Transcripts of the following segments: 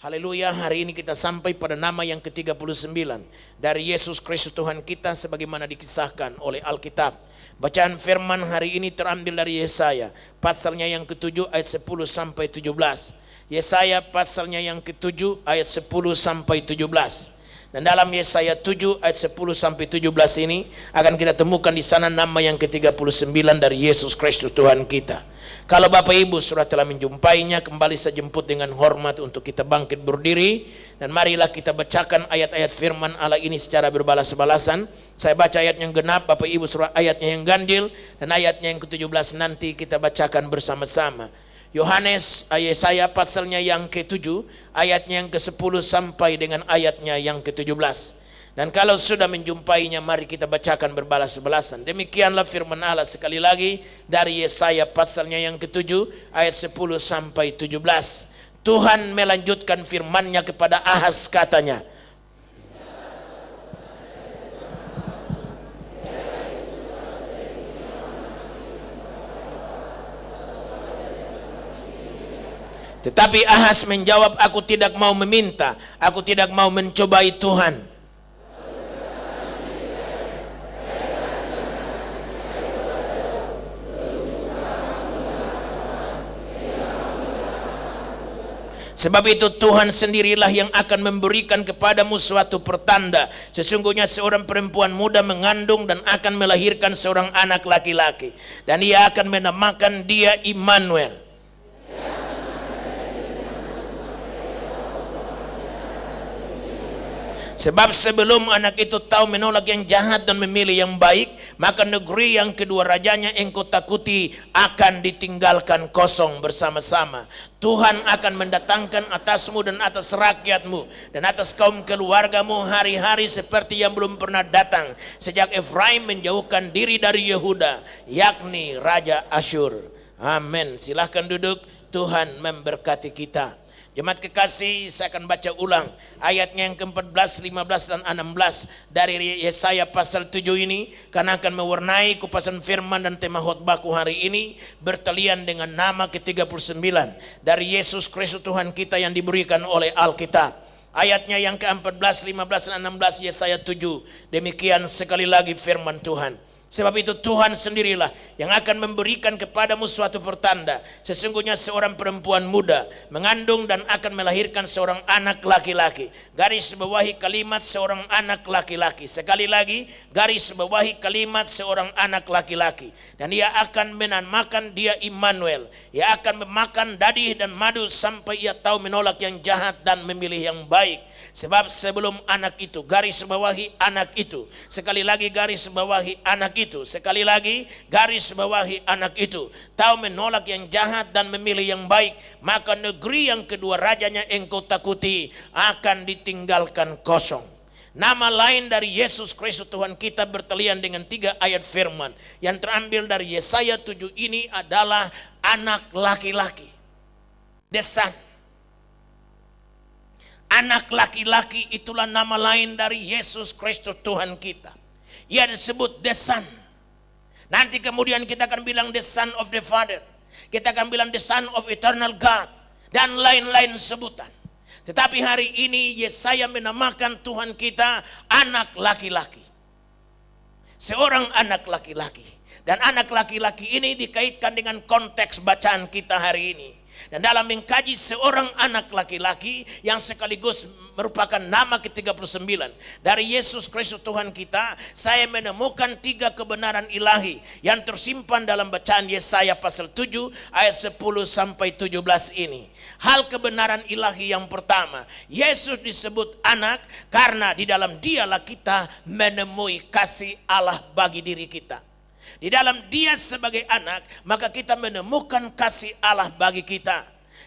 Haleluya, hari ini kita sampai pada nama yang ke-39 dari Yesus Kristus Tuhan kita sebagaimana dikisahkan oleh Alkitab. Bacaan firman hari ini terambil dari Yesaya pasalnya yang ke-7 ayat 10 sampai 17. Yesaya pasalnya yang ke-7 ayat 10 sampai 17. Dan dalam Yesaya 7 ayat 10 sampai 17 ini akan kita temukan di sana nama yang ke-39 dari Yesus Kristus Tuhan kita. Kalau Bapak Ibu sudah telah menjumpainya, kembali saya jemput dengan hormat untuk kita bangkit berdiri. Dan marilah kita bacakan ayat-ayat firman Allah ini secara berbalas-balasan. Saya baca ayat yang genap, Bapak Ibu surah ayatnya yang ganjil. Dan ayatnya yang ke-17 nanti kita bacakan bersama-sama. Yesaya pasalnya yang ke-7, ayatnya yang ke-10 sampai dengan ayatnya yang ke-17. Dan kalau sudah menjumpainya, mari kita bacakan berbalas-balasan. Demikianlah firman Allah sekali lagi dari Yesaya pasalnya yang ke-7 ayat 10 sampai 17. Tuhan melanjutkan firman-Nya kepada Ahaz, katanya, tetapi Ahaz menjawab, aku tidak mau meminta, aku tidak mau mencobai Tuhan. Sebab itu Tuhan sendirilah yang akan memberikan kepadamu suatu pertanda. Sesungguhnya seorang perempuan muda mengandung dan akan melahirkan seorang anak laki-laki. Dan ia akan menamakan dia Immanuel. Sebab sebelum anak itu tahu menolak yang jahat dan memilih yang baik, maka negeri yang kedua rajanya engkau takuti akan ditinggalkan kosong bersama-sama. Tuhan akan mendatangkan atasmu dan atas rakyatmu dan atas kaum keluargamu hari-hari seperti yang belum pernah datang sejak Efraim menjauhkan diri dari Yehuda, yakni Raja Asyur. Amin. Silahkan duduk. Tuhan memberkati kita. Jemaat kekasih, saya akan baca ulang ayatnya yang ke-14, 15 dan 16 dari Yesaya pasal 7 ini, karena akan mewarnai kupasan firman dan tema khotbahku hari ini bertalian dengan nama ke-39 dari Yesus Kristus Tuhan kita yang diberikan oleh Alkitab. Ayatnya yang ke-14, 15 dan 16 Yesaya 7. Demikian sekali lagi firman Tuhan. Sebab itu Tuhan sendirilah yang akan memberikan kepadamu suatu pertanda. Sesungguhnya seorang perempuan muda mengandung dan akan melahirkan seorang anak laki-laki. Garis bawahi kalimat seorang anak laki-laki. Sekali lagi, garis bawahi kalimat seorang anak laki-laki. Dan ia akan menamakan dia Immanuel. Ia akan memakan dadih dan madu sampai ia tahu menolak yang jahat dan memilih yang baik. Sebab sebelum anak itu, garis bawahi anak itu. Sekali lagi garis bawahi anak itu. Sekali lagi garis bawahi anak itu. Tahu menolak yang jahat dan memilih yang baik. Maka negeri yang kedua rajanya engkau takuti akan ditinggalkan kosong. Nama lain dari Yesus Kristus Tuhan kita bertalian dengan 3 ayat firman. Yang terambil dari Yesaya 7 ini adalah anak laki-laki. The Son. Anak laki-laki itulah nama lain dari Yesus Kristus Tuhan kita. Ia disebut the Son. Nanti kemudian kita akan bilang the Son of the Father. Kita akan bilang the Son of Eternal God. Dan lain-lain sebutan. Tetapi hari ini Yesaya menamakan Tuhan kita anak laki-laki. Seorang anak laki-laki. Dan anak laki-laki ini dikaitkan dengan konteks bacaan kita hari ini. Dan dalam mengkaji seorang anak laki-laki yang sekaligus merupakan nama ke-39 dari Yesus Kristus Tuhan kita, saya menemukan 3 kebenaran ilahi yang tersimpan dalam bacaan Yesaya pasal 7 ayat 10 sampai 17 ini. Hal kebenaran ilahi yang pertama, Yesus disebut anak karena di dalam dialah kita menemui kasih Allah bagi diri kita. Di dalam dia sebagai anak, maka kita menemukan kasih Allah bagi kita.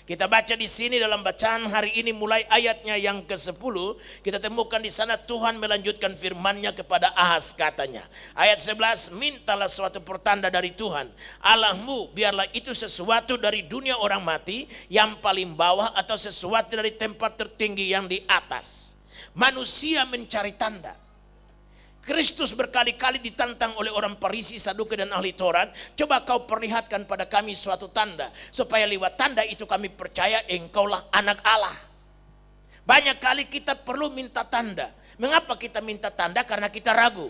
Kita baca di sini dalam bacaan hari ini mulai ayatnya yang ke-10, kita temukan di sana Tuhan melanjutkan firman-Nya kepada Ahaz, katanya. Ayat 11, mintalah suatu pertanda dari Tuhan Allahmu, biarlah itu sesuatu dari dunia orang mati yang paling bawah atau sesuatu dari tempat tertinggi yang di atas. Manusia mencari tanda. Kristus berkali-kali ditantang oleh orang Farisi, Saduki dan ahli Taurat. Coba kau perlihatkan pada kami suatu tanda, supaya lewat tanda itu kami percaya engkaulah anak Allah. Banyak kali kita perlu minta tanda. Mengapa kita minta tanda? Karena kita ragu.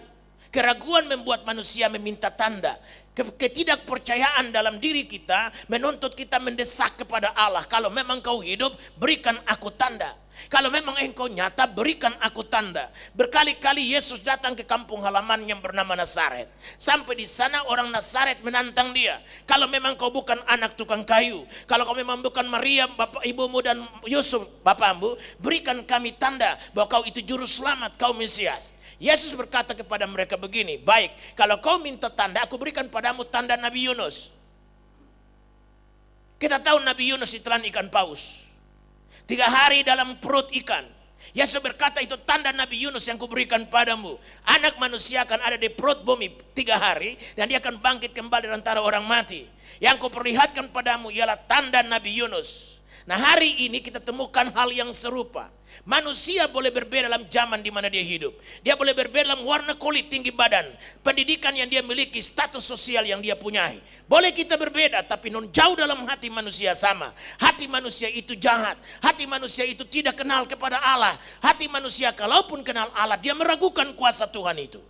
Keraguan membuat manusia meminta tanda. Ketidakpercayaan dalam diri kita menuntut kita mendesak kepada Allah. Kalau memang kau hidup, berikan aku tanda. Kalau memang engkau nyata, berikan aku tanda. Berkali-kali Yesus datang ke kampung halaman yang bernama Nazaret. Sampai di sana orang Nazaret menantang dia. Kalau memang kau bukan anak tukang kayu, kalau kau memang bukan Maria, bapak ibumu dan Yusuf bapakmu, berikan kami tanda bahwa kau itu juru selamat, kau Mesias. Yesus berkata kepada mereka begini, baik, kalau kau minta tanda, aku berikan padamu tanda Nabi Yunus. Kita tahu Nabi Yunus ditelan ikan paus. 3 hari dalam perut ikan. Yesus berkata, itu tanda Nabi Yunus yang kuberikan padamu. Anak manusia akan ada di perut bumi 3 hari, dan dia akan bangkit kembali dari antara orang mati. Yang kuperlihatkan padamu ialah tanda Nabi Yunus. Nah, hari ini kita temukan hal yang serupa. Manusia boleh berbeda dalam zaman di mana dia hidup. Dia boleh berbeda dalam warna kulit, tinggi badan, pendidikan yang dia miliki, status sosial yang dia punyai. Boleh kita berbeda, tapi jauh dalam hati manusia sama. Hati manusia itu jahat. Hati manusia itu tidak kenal kepada Allah. Hati manusia kalaupun kenal Allah, dia meragukan kuasa Tuhan itu.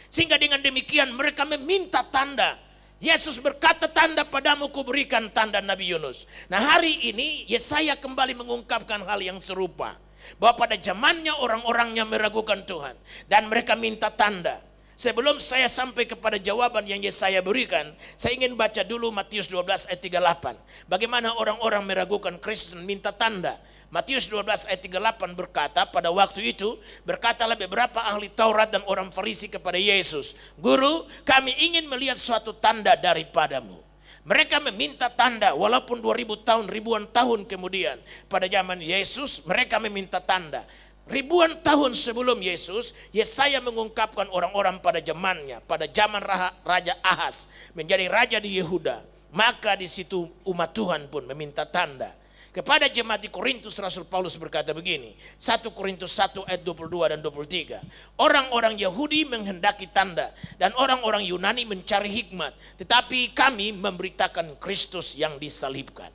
Sehingga dengan demikian mereka meminta tanda. Yesus berkata, tanda padamu kuberikan tanda Nabi Yunus. Nah, hari ini Yesaya kembali mengungkapkan hal yang serupa. Bahwa pada zamannya orang-orangnya meragukan Tuhan. Dan mereka minta tanda. Sebelum saya sampai kepada jawaban yang Yesaya berikan, saya ingin baca dulu Matius 12 ayat 38. Bagaimana orang-orang meragukan Kristus minta tanda. Matius 12 ayat 38 berkata, pada waktu itu berkatalah beberapa ahli Taurat dan orang Farisi kepada Yesus, Guru, kami ingin melihat suatu tanda daripadamu. Mereka meminta tanda walaupun 2000 tahun, ribuan tahun kemudian. Pada zaman Yesus mereka meminta tanda. Ribuan tahun sebelum Yesus, Yesaya mengungkapkan orang-orang pada zamannya, pada zaman Raja Ahaz menjadi raja di Yehuda. Maka di situ umat Tuhan pun meminta tanda. Kepada jemaat di Korintus, Rasul Paulus berkata begini, 1 Korintus 1 ayat 22 dan 23. Orang-orang Yahudi menghendaki tanda dan orang-orang Yunani mencari hikmat. Tetapi kami memberitakan Kristus yang disalibkan.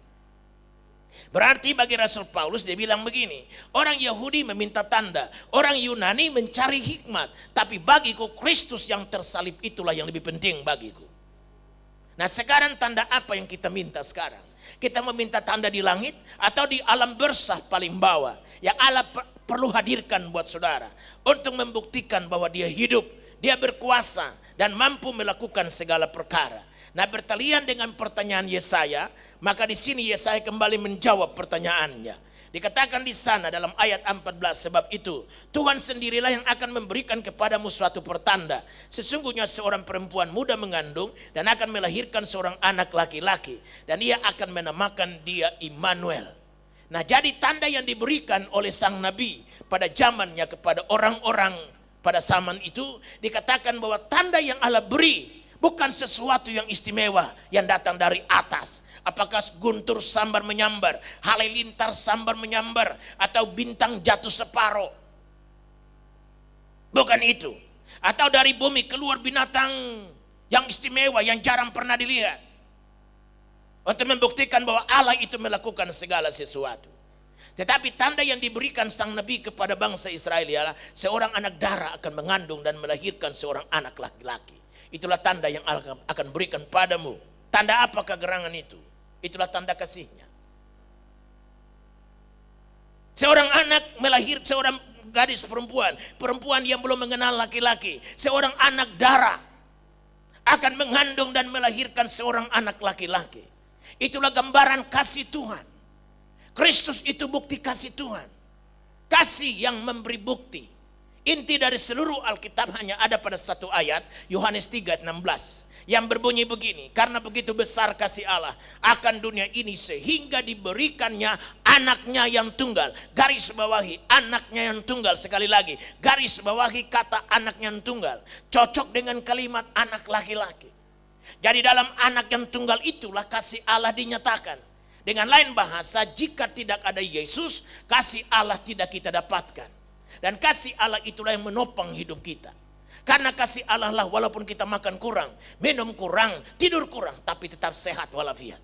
Berarti bagi Rasul Paulus dia bilang begini, orang Yahudi meminta tanda, orang Yunani mencari hikmat. Tapi bagiku Kristus yang tersalib itulah yang lebih penting bagiku. Nah, sekarang tanda apa yang kita minta sekarang? Kita meminta tanda di langit atau di alam bersah paling bawah yang Allah perlu hadirkan buat saudara untuk membuktikan bahwa dia hidup, dia berkuasa dan mampu melakukan segala perkara. Nah, bertalian dengan pertanyaan Yesaya, maka di sini Yesaya kembali menjawab pertanyaannya. Dikatakan di sana dalam ayat 14, sebab itu Tuhan sendirilah yang akan memberikan kepadamu suatu pertanda. Sesungguhnya seorang perempuan muda mengandung dan akan melahirkan seorang anak laki-laki. Dan ia akan menamakan dia Immanuel. Nah, jadi tanda yang diberikan oleh sang nabi pada zamannya kepada orang-orang pada zaman itu, dikatakan bahwa tanda yang Allah beri bukan sesuatu yang istimewa yang datang dari atas. Apakah guntur sambar menyambar, halilintar sambar menyambar, atau bintang jatuh separuh? Bukan itu. Atau dari bumi keluar binatang yang istimewa, yang jarang pernah dilihat. Untuk membuktikan bahwa Allah itu melakukan segala sesuatu. Tetapi tanda yang diberikan sang nabi kepada bangsa Israel ialah seorang anak darah akan mengandung dan melahirkan seorang anak laki-laki. Itulah tanda yang Allah akan berikan padamu. Tanda apa kegerangan itu? Itulah tanda kasihnya. Seorang anak melahirkan seorang gadis perempuan, perempuan yang belum mengenal laki-laki, seorang anak darah akan mengandung dan melahirkan seorang anak laki-laki. Itulah gambaran kasih Tuhan. Kristus itu bukti kasih Tuhan. Kasih yang memberi bukti. Inti dari seluruh Alkitab hanya ada pada satu ayat, Yohanes 3:16. Yang berbunyi begini, karena begitu besar kasih Allah akan dunia ini sehingga diberikannya anaknya yang tunggal. Garis bawahi anaknya yang tunggal, sekali lagi garis bawahi kata anaknya yang tunggal. Cocok dengan kalimat anak laki-laki. Jadi dalam anak yang tunggal itulah kasih Allah dinyatakan. Dengan lain bahasa, jika tidak ada Yesus, kasih Allah tidak kita dapatkan. Dan kasih Allah itulah yang menopang hidup kita. Karena kasih Allah lah walaupun kita makan kurang, minum kurang, tidur kurang, tapi tetap sehat walafiat.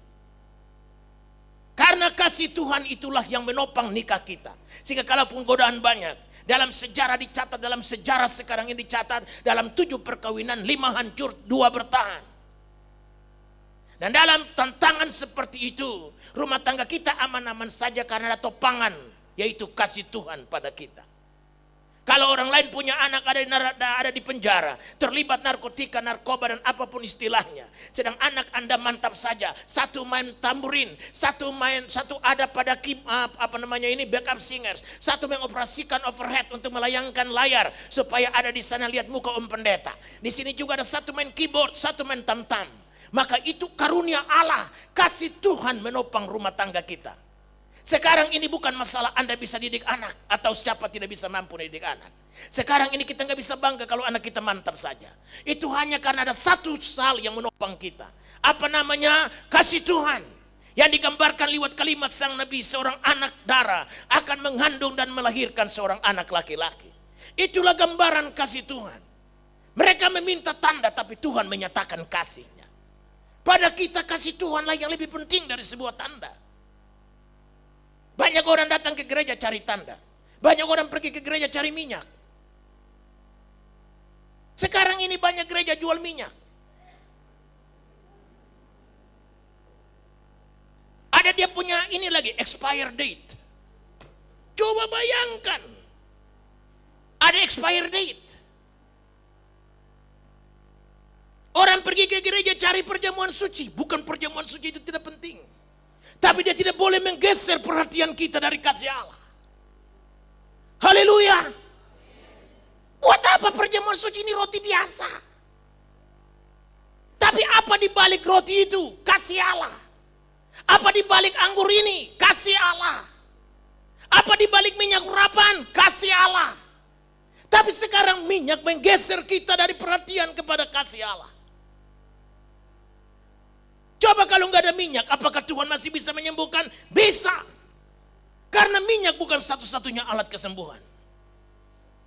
Karena kasih Tuhan itulah yang menopang nikah kita. Sehingga kalaupun godaan banyak, dalam sejarah dicatat, dalam sejarah sekarang ini dicatat, dalam 7 perkawinan 5 hancur, 2 bertahan. Dan dalam tantangan seperti itu, rumah tangga kita aman-aman saja karena ada topangan, yaitu kasih Tuhan pada kita. Kalau orang lain punya anak ada di penjara, terlibat narkotika, narkoba dan apapun istilahnya. Sedang anak Anda mantap saja, satu main tamburin, satu ada pada backup singers, satu mengoperasikan overhead untuk melayangkan layar supaya ada di sana lihat muka Om Pendeta. Di sini juga ada satu main keyboard, satu main tam-tam. Maka itu karunia Allah, kasih Tuhan menopang rumah tangga kita. Sekarang ini bukan masalah Anda bisa didik anak atau siapa tidak bisa mampu didik anak. Sekarang ini kita nggak bisa bangga kalau anak kita mantap saja. Itu hanya karena ada satu hal yang menopang kita. Apa namanya? Kasih Tuhan. Yang digambarkan lewat kalimat sang Nabi, seorang anak darah akan mengandung dan melahirkan seorang anak laki-laki. Itulah gambaran kasih Tuhan. Mereka meminta tanda tapi Tuhan menyatakan kasihnya. Pada kita kasih Tuhanlah yang lebih penting dari sebuah tanda. Banyak orang datang ke gereja cari tanda. Banyak orang pergi ke gereja cari minyak. Sekarang ini banyak gereja jual minyak. Ada dia punya ini lagi, expire date. Coba bayangkan. Ada expire date. Orang pergi ke gereja cari perjamuan suci. Bukan perjamuan suci itu tidak penting. Tapi dia tidak boleh menggeser perhatian kita dari kasih Allah. Haleluya. Buat apa perjamuan suci ini roti biasa? Tapi apa di balik roti itu? Kasih Allah. Apa di balik anggur ini? Kasih Allah. Apa di balik minyak urapan? Kasih Allah. Tapi sekarang minyak menggeser kita dari perhatian kepada kasih Allah. Coba kalau nggak ada minyak, apakah Tuhan masih bisa menyembuhkan? Bisa. Karena minyak bukan satu-satunya alat kesembuhan.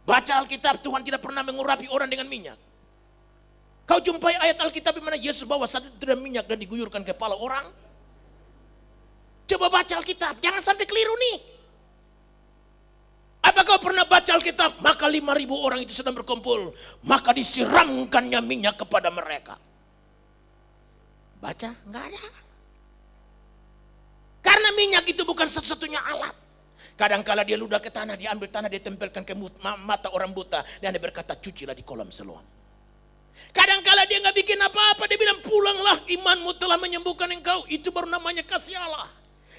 Baca Alkitab, Tuhan tidak pernah mengurapi orang dengan minyak. Kau jumpai ayat Alkitab di mana Yesus bawa satu tirai minyak dan diguyurkan kepala orang? Coba baca Alkitab, jangan sampai keliru nih. Apa kau pernah baca Alkitab? Maka 5.000 orang itu sedang berkumpul, maka disiramkannya minyak kepada mereka. Baca, enggak ada. Karena minyak itu bukan satu-satunya alat. Kadangkala dia ludah ke tanah, dia ambil tanah, dia tempelkan ke mata orang buta, dan dia berkata, cucilah di kolam Siloam. Kadangkala dia nggak bikin apa-apa, dia bilang, pulanglah, imanmu telah menyembuhkan engkau. Itu baru namanya kasih Allah.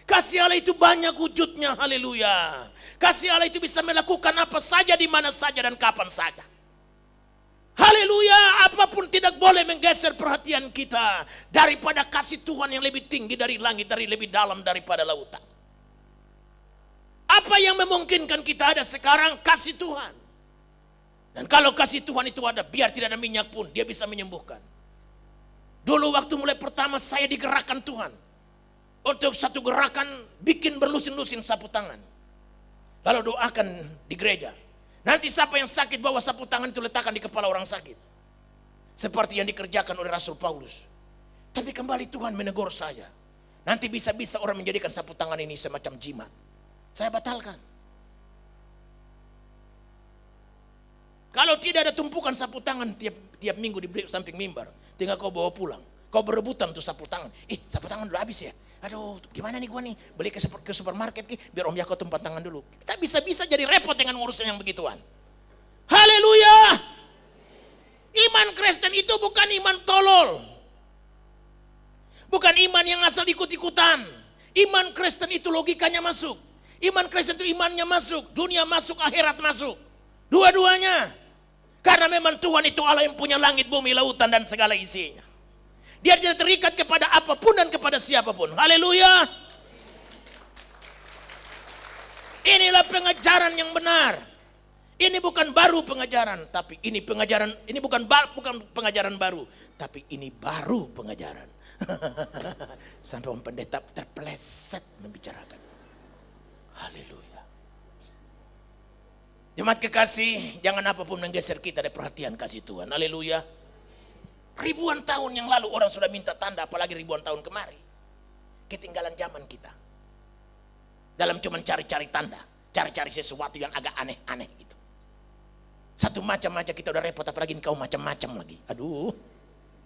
Kasih Allah itu banyak wujudnya, haleluya. Kasih Allah itu bisa melakukan apa saja, di mana saja, dan kapan saja. Haleluya, apapun tidak boleh menggeser perhatian kita daripada kasih Tuhan yang lebih tinggi dari langit, dari lebih dalam daripada lautan. Apa yang memungkinkan kita ada sekarang? Kasih Tuhan. Dan kalau kasih Tuhan itu ada, biar tidak ada minyak pun, dia bisa menyembuhkan. Dulu waktu mulai pertama saya digerakkan Tuhan untuk satu gerakan bikin berlusin-lusin sapu tangan. Lalu doakan di gereja. Nanti siapa yang sakit bawa sapu tangan itu letakkan di kepala orang sakit. Seperti yang dikerjakan oleh Rasul Paulus. Tapi kembali Tuhan menegur saya. Nanti bisa-bisa orang menjadikan sapu tangan ini semacam jimat. Saya batalkan. Kalau tidak ada tumpukan sapu tangan tiap minggu di samping mimbar, tinggal kau bawa pulang. Kau berebutan tuh sapu tangan. Sapu tangan udah habis ya. Aduh, gimana nih gua nih? Beli ke supermarket biar Om Yako tempat tangan dulu. Kita bisa-bisa jadi repot dengan urusan yang begituan. Haleluya. Iman Kristen itu bukan iman tolol. Bukan iman yang asal ikut-ikutan. Iman Kristen itu logikanya masuk. Iman Kristen itu imannya masuk. Dunia masuk, akhirat masuk. Dua-duanya. Karena memang Tuhan itu Allah yang punya langit, bumi, lautan, dan segala isinya. Dia tidak terikat kepada apapun dan kepada siapapun. Haleluya. Inilah pengajaran yang benar. Ini bukan baru pengajaran, tapi ini pengajaran, ini bukan pengajaran baru, tapi ini baru pengajaran. Sampai Om Pendeta terpeleset membicarakan. Haleluya. Jemaat kekasih, jangan apapun menggeser kita dari perhatian kasih Tuhan. Haleluya. Ribuan tahun yang lalu orang sudah minta tanda, apalagi ribuan tahun kemari. Ketinggalan zaman kita. dalam cuman cari-cari tanda, cari-cari sesuatu yang agak aneh-aneh gitu. Satu macam aja kita udah repot, apalagi kau macam-macam lagi. Aduh,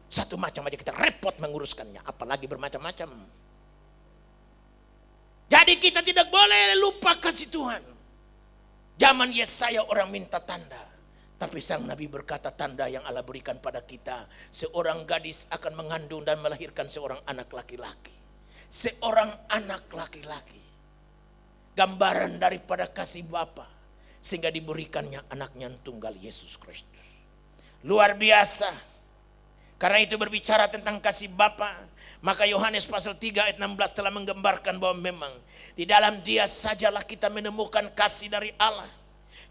satu macam aja kita repot menguruskannya, apalagi bermacam-macam. Jadi kita tidak boleh lupa kasih Tuhan. Zaman Yesaya orang minta tanda, tapi sang Nabi berkata tanda yang Allah berikan pada kita, seorang gadis akan mengandung dan melahirkan seorang anak laki-laki. Seorang anak laki-laki. Gambaran daripada kasih Bapa, sehingga diberikannya anaknya yang tunggal, Yesus Kristus. Luar biasa. Karena itu berbicara tentang kasih Bapa, maka Yohanes pasal 3 ayat 16 telah menggambarkan bahwa memang di dalam Dia sajalah kita menemukan kasih dari Allah.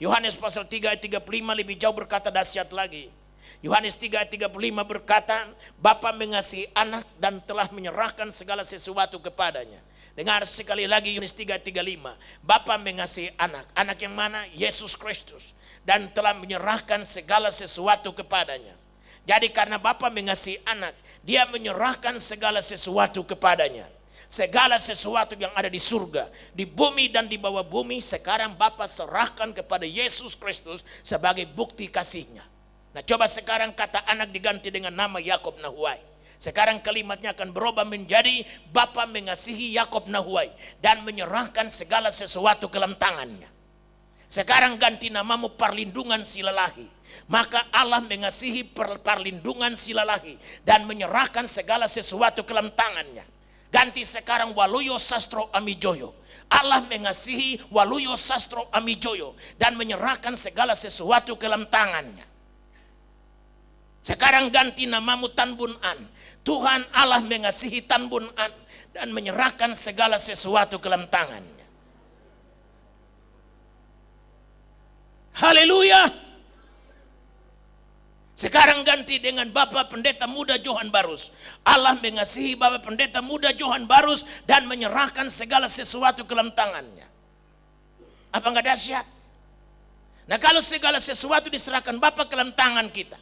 Yohanes pasal 3 ayat 35 lebih jauh berkata dahsyat lagi. Yohanes 3 ayat 35 berkata, Bapa mengasihi anak dan telah menyerahkan segala sesuatu kepadanya. Dengar sekali lagi Yohanes 3 ayat 35. Bapa mengasihi anak. Anak yang mana? Yesus Kristus. Dan telah menyerahkan segala sesuatu kepadanya. Jadi karena Bapa mengasihi anak, Dia menyerahkan segala sesuatu kepadanya. Segala sesuatu yang ada di surga, di bumi dan di bawah bumi, sekarang Bapa serahkan kepada Yesus Kristus sebagai bukti kasihnya. Nah, coba sekarang kata anak diganti dengan nama Yakob Nahuai. Sekarang kalimatnya akan berubah menjadi Bapa mengasihi Yakob Nahuai dan menyerahkan segala sesuatu ke dalam tangannya. Sekarang ganti namamu Perlindungan Silalahi. Maka Allah mengasihi perlindungan silalahi dan menyerahkan segala sesuatu ke dalam tangannya. Ganti sekarang Waluyo Sastro Amijoyo. Allah mengasihi Waluyo Sastro Amijoyo dan menyerahkan segala sesuatu ke dalam tangannya. Sekarang ganti namamu Tanbun An. Tuhan Allah mengasihi Tanbun An dan menyerahkan segala sesuatu ke dalam tangannya. Haleluya. Sekarang ganti dengan Bapak Pendeta Muda Johan Barus. Allah mengasihi Bapak Pendeta Muda Johan Barus dan menyerahkan segala sesuatu ke dalam tangannya. Apa enggak dahsyat? Nah, kalau segala sesuatu diserahkan Bapak ke dalam tangan kita,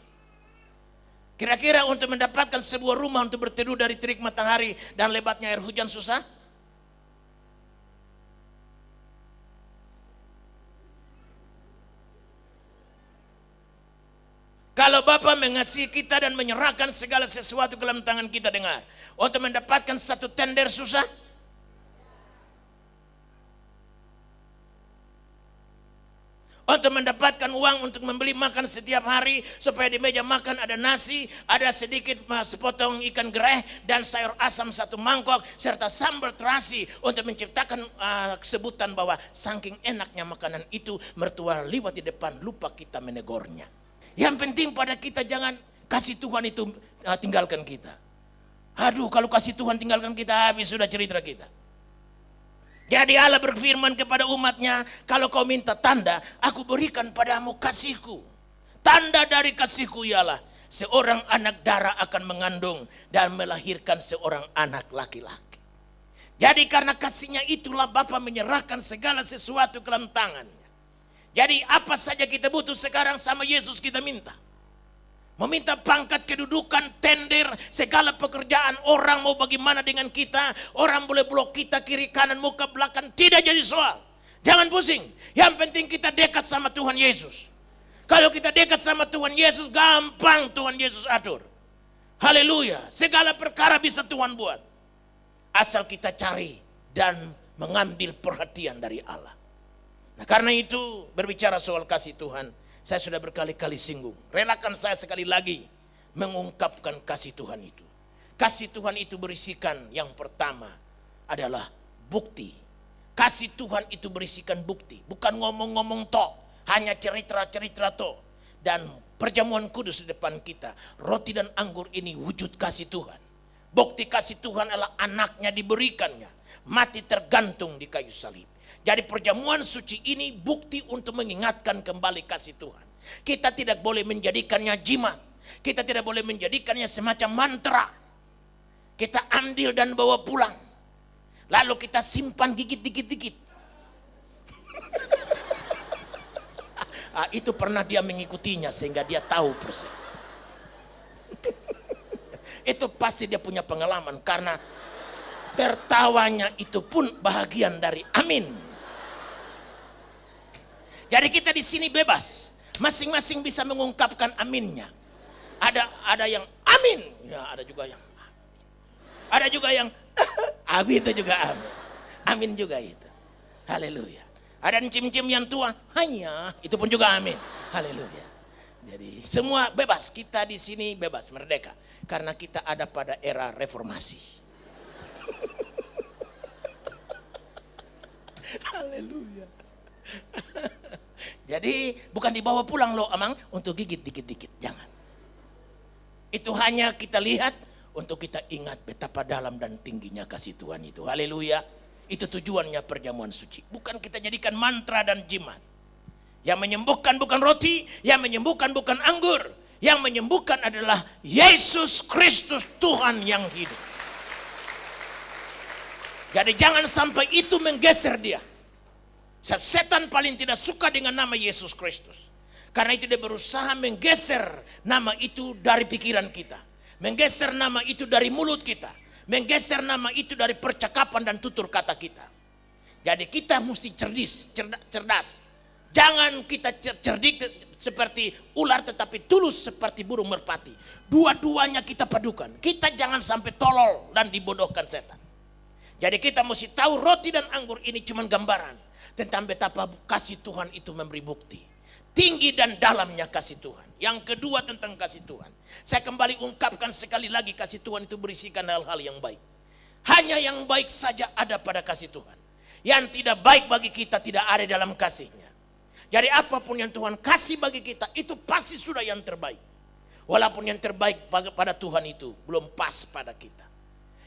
kira-kira untuk mendapatkan sebuah rumah untuk berteduh dari terik matahari dan lebatnya air hujan susah? Kalau Bapa mengasihi kita dan menyerahkan segala sesuatu ke dalam tangan kita, dengar, untuk mendapatkan satu tender susah? Untuk mendapatkan uang untuk membeli makan setiap hari, supaya di meja makan ada nasi, ada sedikit sepotong ikan gereh dan sayur asam satu mangkok serta sambal terasi, untuk menciptakan sebutan bahwa saking enaknya makanan itu, mertua liwat di depan lupa kita menegurnya. Yang penting pada kita jangan kasih Tuhan itu tinggalkan kita. Aduh, kalau kasih Tuhan tinggalkan kita, habis sudah cerita kita. Jadi Allah berfirman kepada umatnya, kalau kau minta tanda, aku berikan padamu kasihku. Tanda dari kasihku ialah seorang anak darah akan mengandung dan melahirkan seorang anak laki-laki. Jadi karena kasihnya itulah Bapa menyerahkan segala sesuatu ke dalam tangannya. Jadi apa saja kita butuh sekarang sama Yesus kita minta. Meminta pangkat, kedudukan, tender, segala pekerjaan. Orang mau bagaimana dengan kita, orang boleh blok kita kiri kanan muka belakang, tidak jadi soal. Jangan pusing, yang penting kita dekat sama Tuhan Yesus. Kalau kita dekat sama Tuhan Yesus, gampang Tuhan Yesus atur. Haleluya, segala perkara bisa Tuhan buat. Asal kita cari dan mengambil perhatian dari Allah. Nah, karena itu berbicara soal kasih Tuhan, saya sudah berkali-kali singgung. Relakan saya sekali lagi mengungkapkan kasih Tuhan itu. Kasih Tuhan itu berisikan yang pertama adalah bukti. Kasih Tuhan itu berisikan bukti, bukan ngomong-ngomong tok, hanya cerita-cerita tok. Dan perjamuan kudus di depan kita, roti dan anggur ini wujud kasih Tuhan. Bukti kasih Tuhan adalah anaknya diberikannya, mati tergantung di kayu salib. Jadi perjamuan suci ini bukti untuk mengingatkan kembali kasih Tuhan. Kita tidak boleh menjadikannya jimat. Kita tidak boleh menjadikannya semacam mantra. Kita ambil dan bawa pulang. Lalu kita simpan gigit dikit-dikit. Itu pernah dia mengikutinya sehingga dia tahu persis. Itu pasti dia punya pengalaman karena Tertawanya itu pun bahagian dari amin. Jadi kita di sini bebas, masing-masing bisa mengungkapkan aminnya. Ada yang amin, ya ada juga yang amin itu juga amin. Amin juga itu. Haleluya. Ada cim-cim yang tua, hanya itu pun juga amin. Haleluya. Jadi semua bebas, kita di sini bebas, merdeka. Karena kita ada pada era reformasi. Haleluya. Jadi bukan dibawa pulang loh amang untuk gigit dikit-dikit, jangan. Itu hanya kita lihat untuk kita ingat betapa dalam dan tingginya kasih Tuhan itu. Haleluya. Itu tujuannya perjamuan suci. Bukan kita jadikan mantra dan jimat. Yang menyembuhkan bukan roti, yang menyembuhkan bukan anggur. Yang menyembuhkan adalah Yesus Kristus Tuhan yang hidup. Jadi jangan sampai itu menggeser dia. Setan paling tidak suka dengan nama Yesus Kristus. Karena itu dia berusaha menggeser nama itu dari pikiran kita. Menggeser nama itu dari mulut kita. Menggeser nama itu dari percakapan dan tutur kata kita. Jadi kita mesti cerdas. Jangan kita cerdik seperti ular tetapi tulus seperti burung merpati. Dua-duanya kita padukan. Kita jangan sampai tolol dan dibodohkan setan. Jadi kita mesti tahu roti dan anggur ini cuma gambaran tentang betapa kasih Tuhan itu memberi bukti. Tinggi dan dalamnya kasih Tuhan. Yang kedua tentang kasih Tuhan. Saya kembali ungkapkan sekali lagi, kasih Tuhan itu berisikan hal-hal yang baik. Hanya yang baik saja ada pada kasih Tuhan. Yang tidak baik bagi kita tidak ada dalam kasihnya. Jadi apapun yang Tuhan kasih bagi kita itu pasti sudah yang terbaik. Walaupun yang terbaik pada Tuhan itu belum pas pada kita.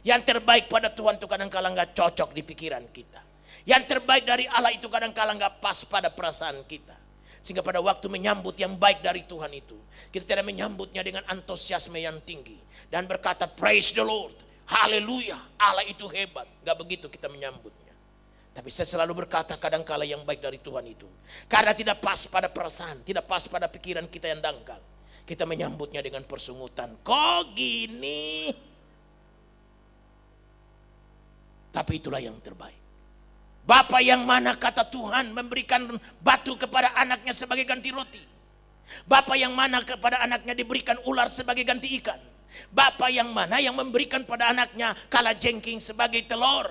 Yang terbaik pada Tuhan itu kadang-kala gak cocok di pikiran kita. Yang terbaik dari Allah itu kadang-kala gak pas pada perasaan kita. Sehingga pada waktu menyambut yang baik dari Tuhan itu, kita tidak menyambutnya dengan antusiasme yang tinggi. Dan berkata praise the Lord, haleluya, Allah itu hebat. Gak begitu kita menyambutnya. Tapi saya selalu berkata kadang-kala yang baik dari Tuhan itu. Karena tidak pas pada perasaan, tidak pas pada pikiran kita yang dangkal. Kita menyambutnya dengan persungutan. Kok gini? Tapi itulah yang terbaik. Bapa yang mana kata Tuhan memberikan batu kepada anaknya sebagai ganti roti. Bapa yang mana kepada anaknya diberikan ular sebagai ganti ikan. Bapa yang mana yang memberikan pada anaknya kalajengking sebagai telur.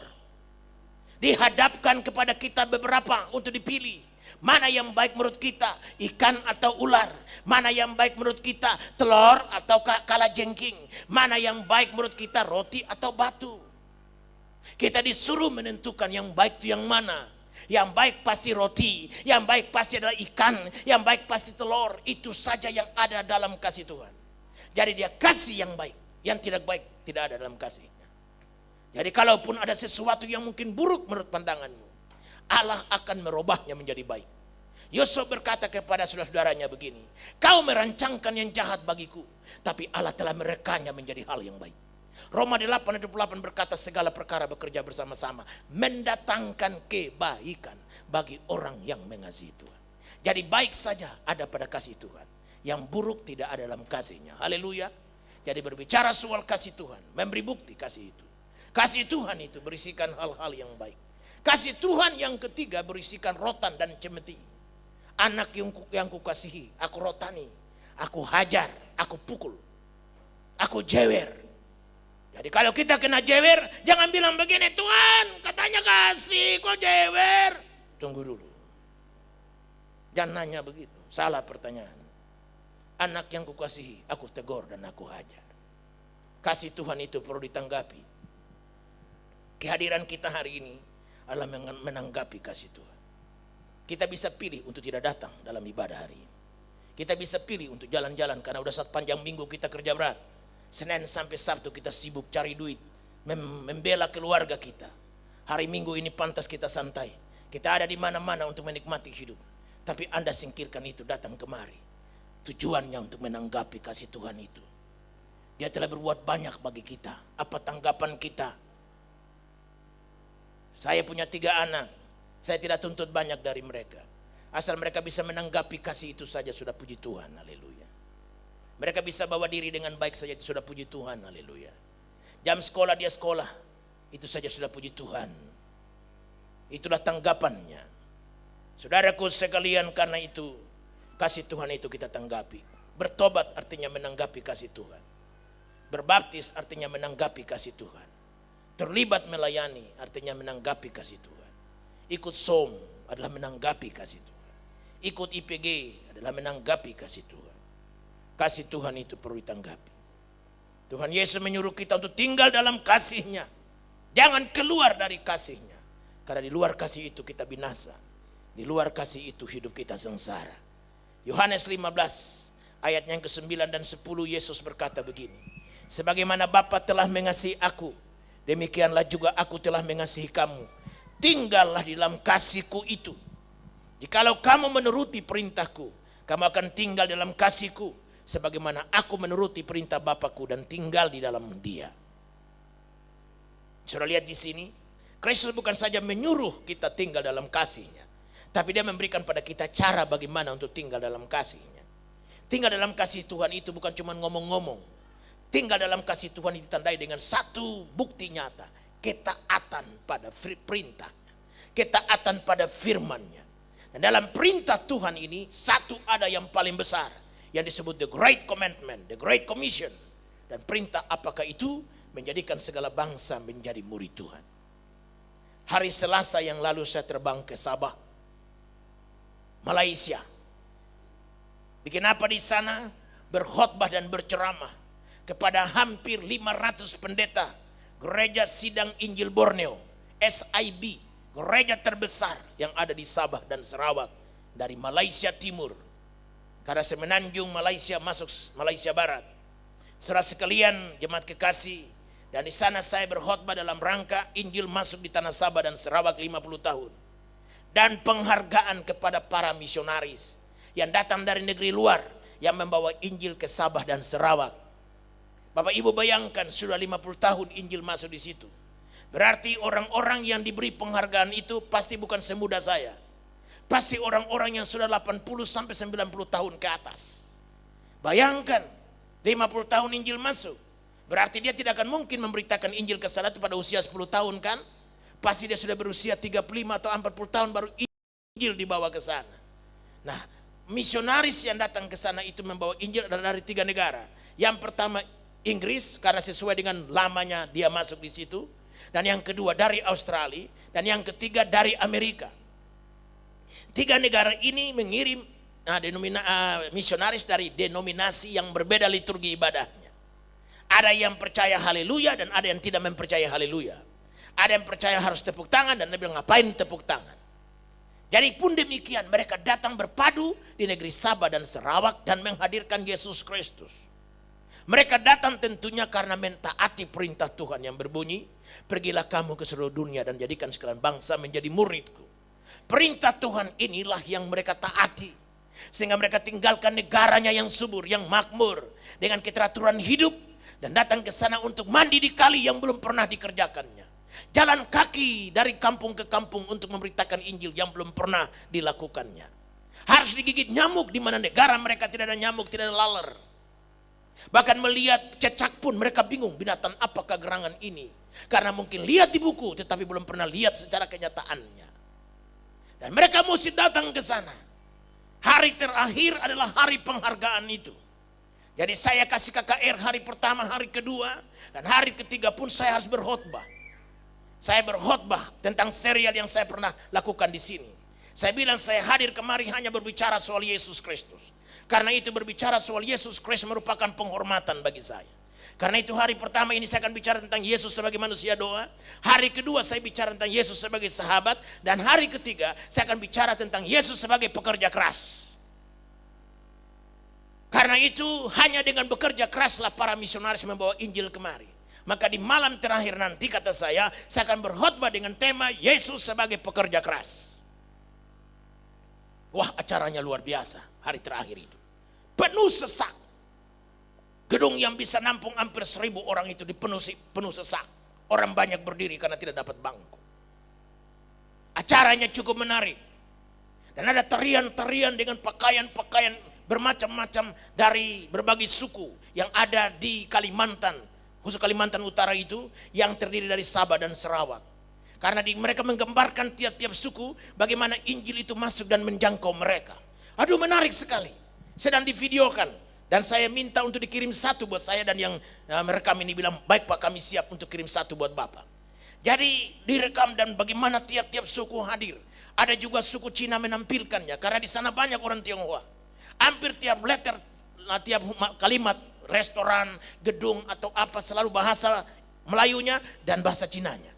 Dihadapkan kepada kita beberapa untuk dipilih. Mana yang baik menurut kita, ikan atau ular. Mana yang baik menurut kita, telur atau kalajengking. Mana yang baik menurut kita, roti atau batu. Kita disuruh menentukan yang baik itu yang mana. Yang baik pasti roti, yang baik pasti adalah ikan, yang baik pasti telur. Itu saja yang ada dalam kasih Tuhan. Jadi dia kasih yang baik, yang tidak baik tidak ada dalam kasihnya. Jadi kalaupun ada sesuatu yang mungkin buruk menurut pandanganmu, Allah akan merubahnya menjadi baik. Yusuf berkata kepada saudara-saudaranya begini, kau merancangkan yang jahat bagiku, tapi Allah telah merekanya menjadi hal yang baik. Roma 8:28 berkata segala perkara bekerja bersama-sama mendatangkan kebaikan bagi orang yang mengasihi Tuhan. Jadi baik saja ada pada kasih Tuhan. Yang buruk tidak ada dalam kasihnya. Haleluya. Jadi berbicara soal kasih Tuhan, memberi bukti kasih itu. Kasih Tuhan itu berisikan hal-hal yang baik. Kasih Tuhan yang ketiga berisikan rotan dan cemeti. Anak yang kukasihi, aku rotani, aku hajar, aku pukul, aku jewer. Jadi kalau kita kena jewer, jangan bilang begini, Tuhan katanya kasih, kok jewer? Tunggu dulu. Jangan nanya begitu, salah pertanyaan. Anak yang kukasihi, aku tegur dan aku hajar. Kasih Tuhan itu perlu ditanggapi. Kehadiran kita hari ini adalah menanggapi kasih Tuhan. Kita bisa pilih untuk tidak datang dalam ibadah hari ini. Kita bisa pilih untuk jalan-jalan karena udah saat panjang minggu kita kerja berat. Senin sampai Sabtu kita sibuk cari duit, membela keluarga kita. Hari Minggu ini pantas kita santai. Kita ada di mana-mana untuk menikmati hidup. Tapi Anda singkirkan itu, datang kemari. Tujuannya untuk menanggapi kasih Tuhan itu. Dia telah berbuat banyak bagi kita. Apa tanggapan kita? Saya punya 3 anak. Saya tidak tuntut banyak dari mereka. Asal mereka bisa menanggapi kasih itu saja sudah, puji Tuhan. Haleluya. Mereka bisa bawa diri dengan baik saja itu sudah, puji Tuhan. Haleluya. Jam sekolah dia sekolah. Itu saja sudah puji Tuhan. Itulah tanggapannya. Saudaraku sekalian, karena itu kasih Tuhan itu kita tanggapi. Bertobat artinya menanggapi kasih Tuhan. Berbaptis artinya menanggapi kasih Tuhan. Terlibat melayani artinya menanggapi kasih Tuhan. Ikut som adalah menanggapi kasih Tuhan. Ikut IPG adalah menanggapi kasih Tuhan. Kasih Tuhan itu perlu ditanggapi. Tuhan Yesus menyuruh kita untuk tinggal dalam kasih-Nya. Jangan keluar dari kasih-Nya. Karena di luar kasih itu kita binasa. Di luar kasih itu hidup kita sengsara. Yohanes 15 ayatnya yang ke-9 dan 10, Yesus berkata begini. Sebagaimana Bapa telah mengasihi aku, demikianlah juga aku telah mengasihi kamu. Tinggallah di dalam kasih-Ku itu. Jikalau kamu menuruti perintah-Ku, kamu akan tinggal dalam kasih-Ku, sebagaimana aku menuruti perintah Bapa-Ku dan tinggal di dalam Dia. Saudara lihat di sini, Kristus bukan saja menyuruh kita tinggal dalam kasih-Nya, tapi Dia memberikan pada kita cara bagaimana untuk tinggal dalam kasih-Nya. Tinggal dalam kasih Tuhan itu bukan cuma ngomong-ngomong. Tinggal dalam kasih Tuhan ditandai dengan satu bukti nyata. Ketaatan pada perintahnya. Ketaatan pada firman-Nya. Dan dalam perintah Tuhan ini, satu ada yang paling besar. Yang disebut the Great Commandment, the Great Commission. Dan perintah apakah itu? Menjadikan segala bangsa menjadi murid Tuhan. Hari Selasa yang lalu saya terbang ke Sabah, Malaysia. Bikin apa di sana? Berkhotbah dan berceramah kepada hampir 500 pendeta Gereja Sidang Injil Borneo, SIB, gereja terbesar yang ada di Sabah dan Sarawak, dari Malaysia Timur, karena Semenanjung Malaysia masuk Malaysia Barat. Saudara sekalian, jemaat kekasih, dan di sana saya berkhotbah dalam rangka Injil masuk di tanah Sabah dan Sarawak 50 tahun. Dan penghargaan kepada para misionaris yang datang dari negeri luar yang membawa Injil ke Sabah dan Sarawak. Bapak Ibu bayangkan, sudah 50 tahun Injil masuk di situ. Berarti orang-orang yang diberi penghargaan itu pasti bukan semuda saya. Pasti orang-orang yang sudah 80 sampai 90 tahun ke atas. Bayangkan, 50 tahun Injil masuk. Berarti dia tidak akan mungkin memberitakan Injil ke sana itu pada usia 10 tahun kan? Pasti dia sudah berusia 35 atau 40 tahun baru Injil dibawa ke sana. Nah, misionaris yang datang ke sana itu membawa Injil dari 3 negara. Yang pertama Inggris, karena sesuai dengan lamanya dia masuk di situ. Dan yang kedua dari Australia. Dan yang ketiga dari Amerika. 3 negara ini mengirim misionaris dari denominasi yang berbeda liturgi ibadahnya. Ada yang percaya haleluya dan ada yang tidak mempercaya haleluya. Ada yang percaya harus tepuk tangan dan dia bilang ngapain tepuk tangan. Jadi pun demikian mereka datang berpadu di negeri Sabah dan Sarawak dan menghadirkan Yesus Kristus. Mereka datang tentunya karena mentaati perintah Tuhan yang berbunyi, pergilah kamu ke seluruh dunia dan jadikan sekalian bangsa menjadi muridku. Perintah Tuhan inilah yang mereka taati. Sehingga mereka tinggalkan negaranya yang subur, yang makmur, dengan keteraturan hidup, dan datang ke sana untuk mandi di kali yang belum pernah dikerjakannya. Jalan kaki dari kampung ke kampung untuk memberitakan Injil yang belum pernah dilakukannya. Harus digigit nyamuk di mana negara mereka tidak ada nyamuk, tidak ada laler. Bahkan melihat cecak pun mereka bingung, binatang apakah gerangan ini. Karena mungkin lihat di buku tetapi belum pernah lihat secara kenyataannya. Dan mereka mesti datang ke sana. Hari terakhir adalah hari penghargaan itu. Jadi saya kasih KKR hari pertama, hari kedua, dan hari ketiga pun saya harus berkhotbah. Saya berkhotbah tentang serial yang saya pernah lakukan di sini. Saya bilang saya hadir kemari hanya berbicara soal Yesus Kristus. Karena itu berbicara soal Yesus Kristus merupakan penghormatan bagi saya. Karena itu hari pertama ini saya akan bicara tentang Yesus sebagai manusia doa. Hari kedua saya bicara tentang Yesus sebagai sahabat. Dan hari ketiga saya akan bicara tentang Yesus sebagai pekerja keras. Karena itu hanya dengan bekerja keraslah para misionaris membawa Injil kemari. Maka di malam terakhir nanti kata saya akan berkhotbah dengan tema Yesus sebagai pekerja keras. Wah, acaranya luar biasa hari terakhir itu. Penuh sesak. Gedung yang bisa nampung hampir 1000 orang itu penuh sesak. Orang banyak berdiri karena tidak dapat bangku. Acaranya cukup menarik. Dan ada tarian-tarian dengan pakaian-pakaian bermacam-macam dari berbagai suku yang ada di Kalimantan, khusus Kalimantan Utara itu, yang terdiri dari Sabah dan Sarawak. Karena mereka menggambarkan tiap-tiap suku bagaimana Injil itu masuk dan menjangkau mereka. Aduh, menarik sekali. Sedang divideokan. Dan saya minta untuk dikirim satu buat saya, dan yang merekam ini bilang, baik Pak, kami siap untuk kirim satu buat Bapak. Jadi direkam dan bagaimana tiap-tiap suku hadir. Ada juga suku Cina menampilkannya, karena di sana banyak orang Tionghoa. Hampir tiap letter, tiap kalimat, restoran, gedung atau apa selalu bahasa Melayunya dan bahasa Cinanya.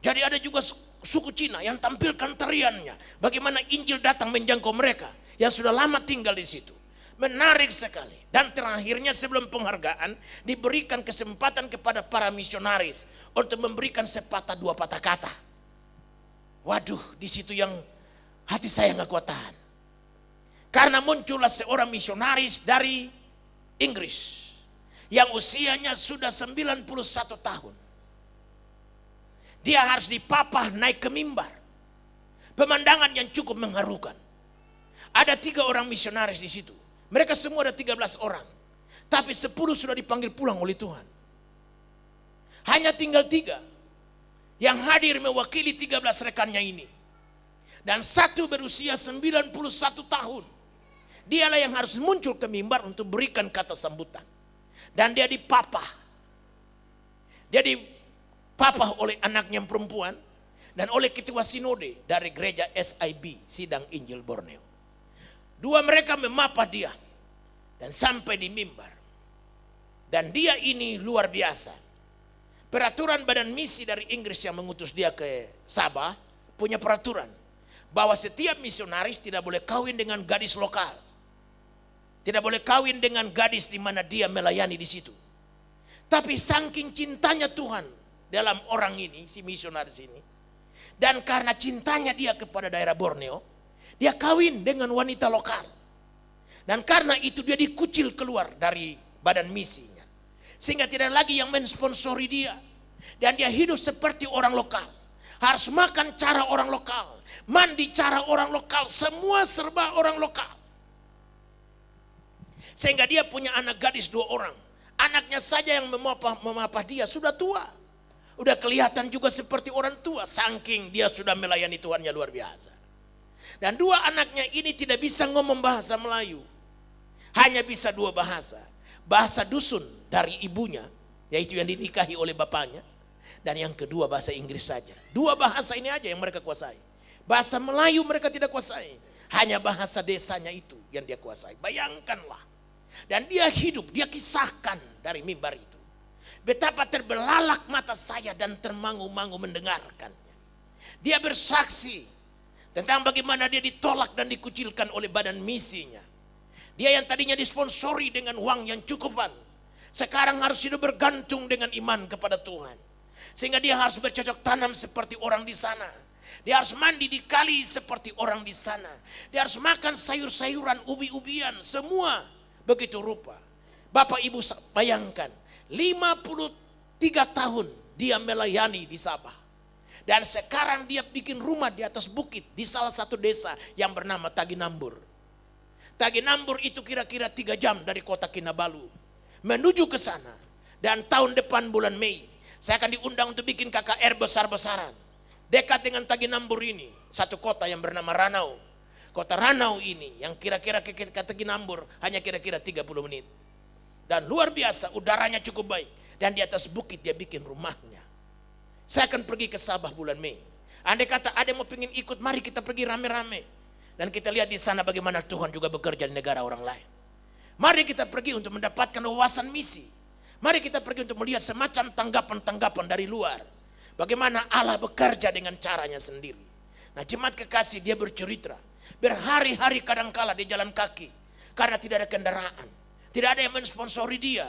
Jadi ada juga suku Cina yang tampilkan tariannya, bagaimana Injil datang menjangkau mereka yang sudah lama tinggal di situ. Menarik sekali. Dan terakhirnya sebelum penghargaan diberikan kesempatan kepada para misionaris untuk memberikan sepatah dua patah kata. Waduh, di situ yang hati saya nggak kuat tahan. Karena muncullah seorang misionaris dari Inggris yang usianya sudah 91 tahun. Dia harus dipapah naik ke mimbar. Pemandangan yang cukup mengharukan. Ada 3 orang misionaris di situ. Mereka semua ada 13 orang. Tapi 10 sudah dipanggil pulang oleh Tuhan. Hanya tinggal 3 yang hadir mewakili 13 rekannya ini. Dan satu berusia 91 tahun. Dialah yang harus muncul ke mimbar untuk berikan kata sambutan. Dan dia dipapah. Dia dipapah oleh anaknya yang perempuan dan oleh ketua sinode dari gereja SIB, Sidang Injil Borneo. 2 mereka memapah dia dan sampai di mimbar. Dan dia ini luar biasa. Peraturan badan misi dari Inggris yang mengutus dia ke Sabah punya peraturan bahwa setiap misionaris tidak boleh kawin dengan gadis lokal. Tidak boleh kawin dengan gadis di mana dia melayani di situ. Tapi saking cintanya Tuhan dalam orang ini, si misionaris ini, dan karena cintanya dia kepada daerah Borneo, dia kawin dengan wanita lokal. Dan karena itu dia dikucil keluar dari badan misinya. Sehingga tidak lagi yang mensponsori dia. Dan dia hidup seperti orang lokal. Harus makan cara orang lokal. Mandi cara orang lokal. Semua serba orang lokal. Sehingga dia punya anak gadis 2 orang. Anaknya saja yang memapah dia sudah tua. Udah kelihatan juga seperti orang tua. Saking dia sudah melayani Tuhannya luar biasa. Dan 2 anaknya ini tidak bisa ngomong bahasa Melayu. Hanya bisa 2 bahasa. Bahasa dusun dari ibunya, yaitu yang dinikahi oleh bapaknya. Dan yang kedua bahasa Inggris saja. 2 bahasa ini aja yang mereka kuasai. Bahasa Melayu mereka tidak kuasai. Hanya bahasa desanya itu yang dia kuasai. Bayangkanlah. Dan dia hidup, dia kisahkan dari mimbar itu. Betapa terbelalak mata saya dan termangu-mangu mendengarkannya. Dia bersaksi tentang bagaimana dia ditolak dan dikucilkan oleh badan misinya. Dia yang tadinya disponsori dengan uang yang cukupan, sekarang harus hidup bergantung dengan iman kepada Tuhan. Sehingga dia harus bercocok tanam seperti orang di sana. Dia harus mandi di kali seperti orang di sana. Dia harus makan sayur-sayuran, ubi-ubian, semua begitu rupa. Bapak Ibu bayangkan, 53 tahun dia melayani di Sabah. Dan sekarang dia bikin rumah di atas bukit di salah satu desa yang bernama Taginambur. Taginambur itu kira-kira 3 jam dari kota Kinabalu. Menuju ke sana. Dan tahun depan bulan Mei, saya akan diundang untuk bikin KKR besar-besaran. Dekat dengan Taginambur ini, satu kota yang bernama Ranau. Kota Ranau ini yang kira-kira ke Taginambur hanya kira-kira 30 menit. Dan luar biasa, udaranya cukup baik. Dan di atas bukit dia bikin rumahnya. Saya akan pergi ke Sabah bulan Mei. Andai kata ada yang mau pengen ikut, mari kita pergi rame-rame. Dan kita lihat di sana bagaimana Tuhan juga bekerja di negara orang lain. Mari kita pergi untuk mendapatkan wawasan misi. Mari kita pergi untuk melihat semacam tanggapan-tanggapan dari luar. Bagaimana Allah bekerja dengan caranya sendiri. Nah, jemaat kekasih, dia bercerita. Berhari-hari kadangkala dia jalan kaki. Karena tidak ada kendaraan. Tidak ada yang mensponsori dia.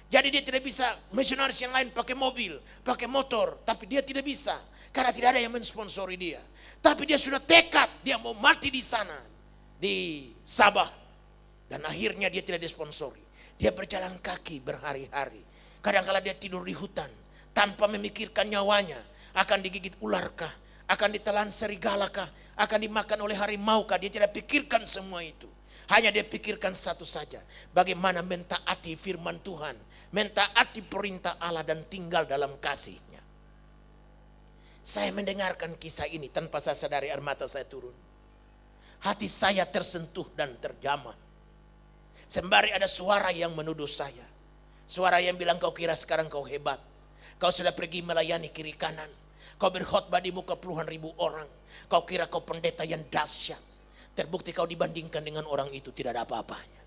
Jadi dia tidak bisa, misionaris yang lain pakai mobil, pakai motor. Tapi dia tidak bisa. Karena tidak ada yang mensponsori dia. Tapi dia sudah tekad, dia mau mati di sana. Di Sabah. Dan akhirnya dia tidak disponsori. Dia berjalan kaki berhari-hari. Kadangkala dia tidur di hutan. Tanpa memikirkan nyawanya. Akan digigit ularkah? Akan ditelan serigalakah? Akan dimakan oleh harimau kah? Dia tidak pikirkan semua itu. Hanya dia pikirkan satu saja, bagaimana mentaati firman Tuhan, mentaati perintah Allah dan tinggal dalam kasih-Nya. Saya mendengarkan kisah ini tanpa saya sadari air mata saya turun. Hati saya tersentuh dan terjamah. Sembari ada suara yang menuduh saya. Suara yang bilang, kau kira sekarang kau hebat. Kau sudah pergi melayani kiri kanan. Kau berkhotbah di muka puluhan ribu orang. Kau kira kau pendeta yang dahsyat. Terbukti kau dibandingkan dengan orang itu tidak ada apa-apanya.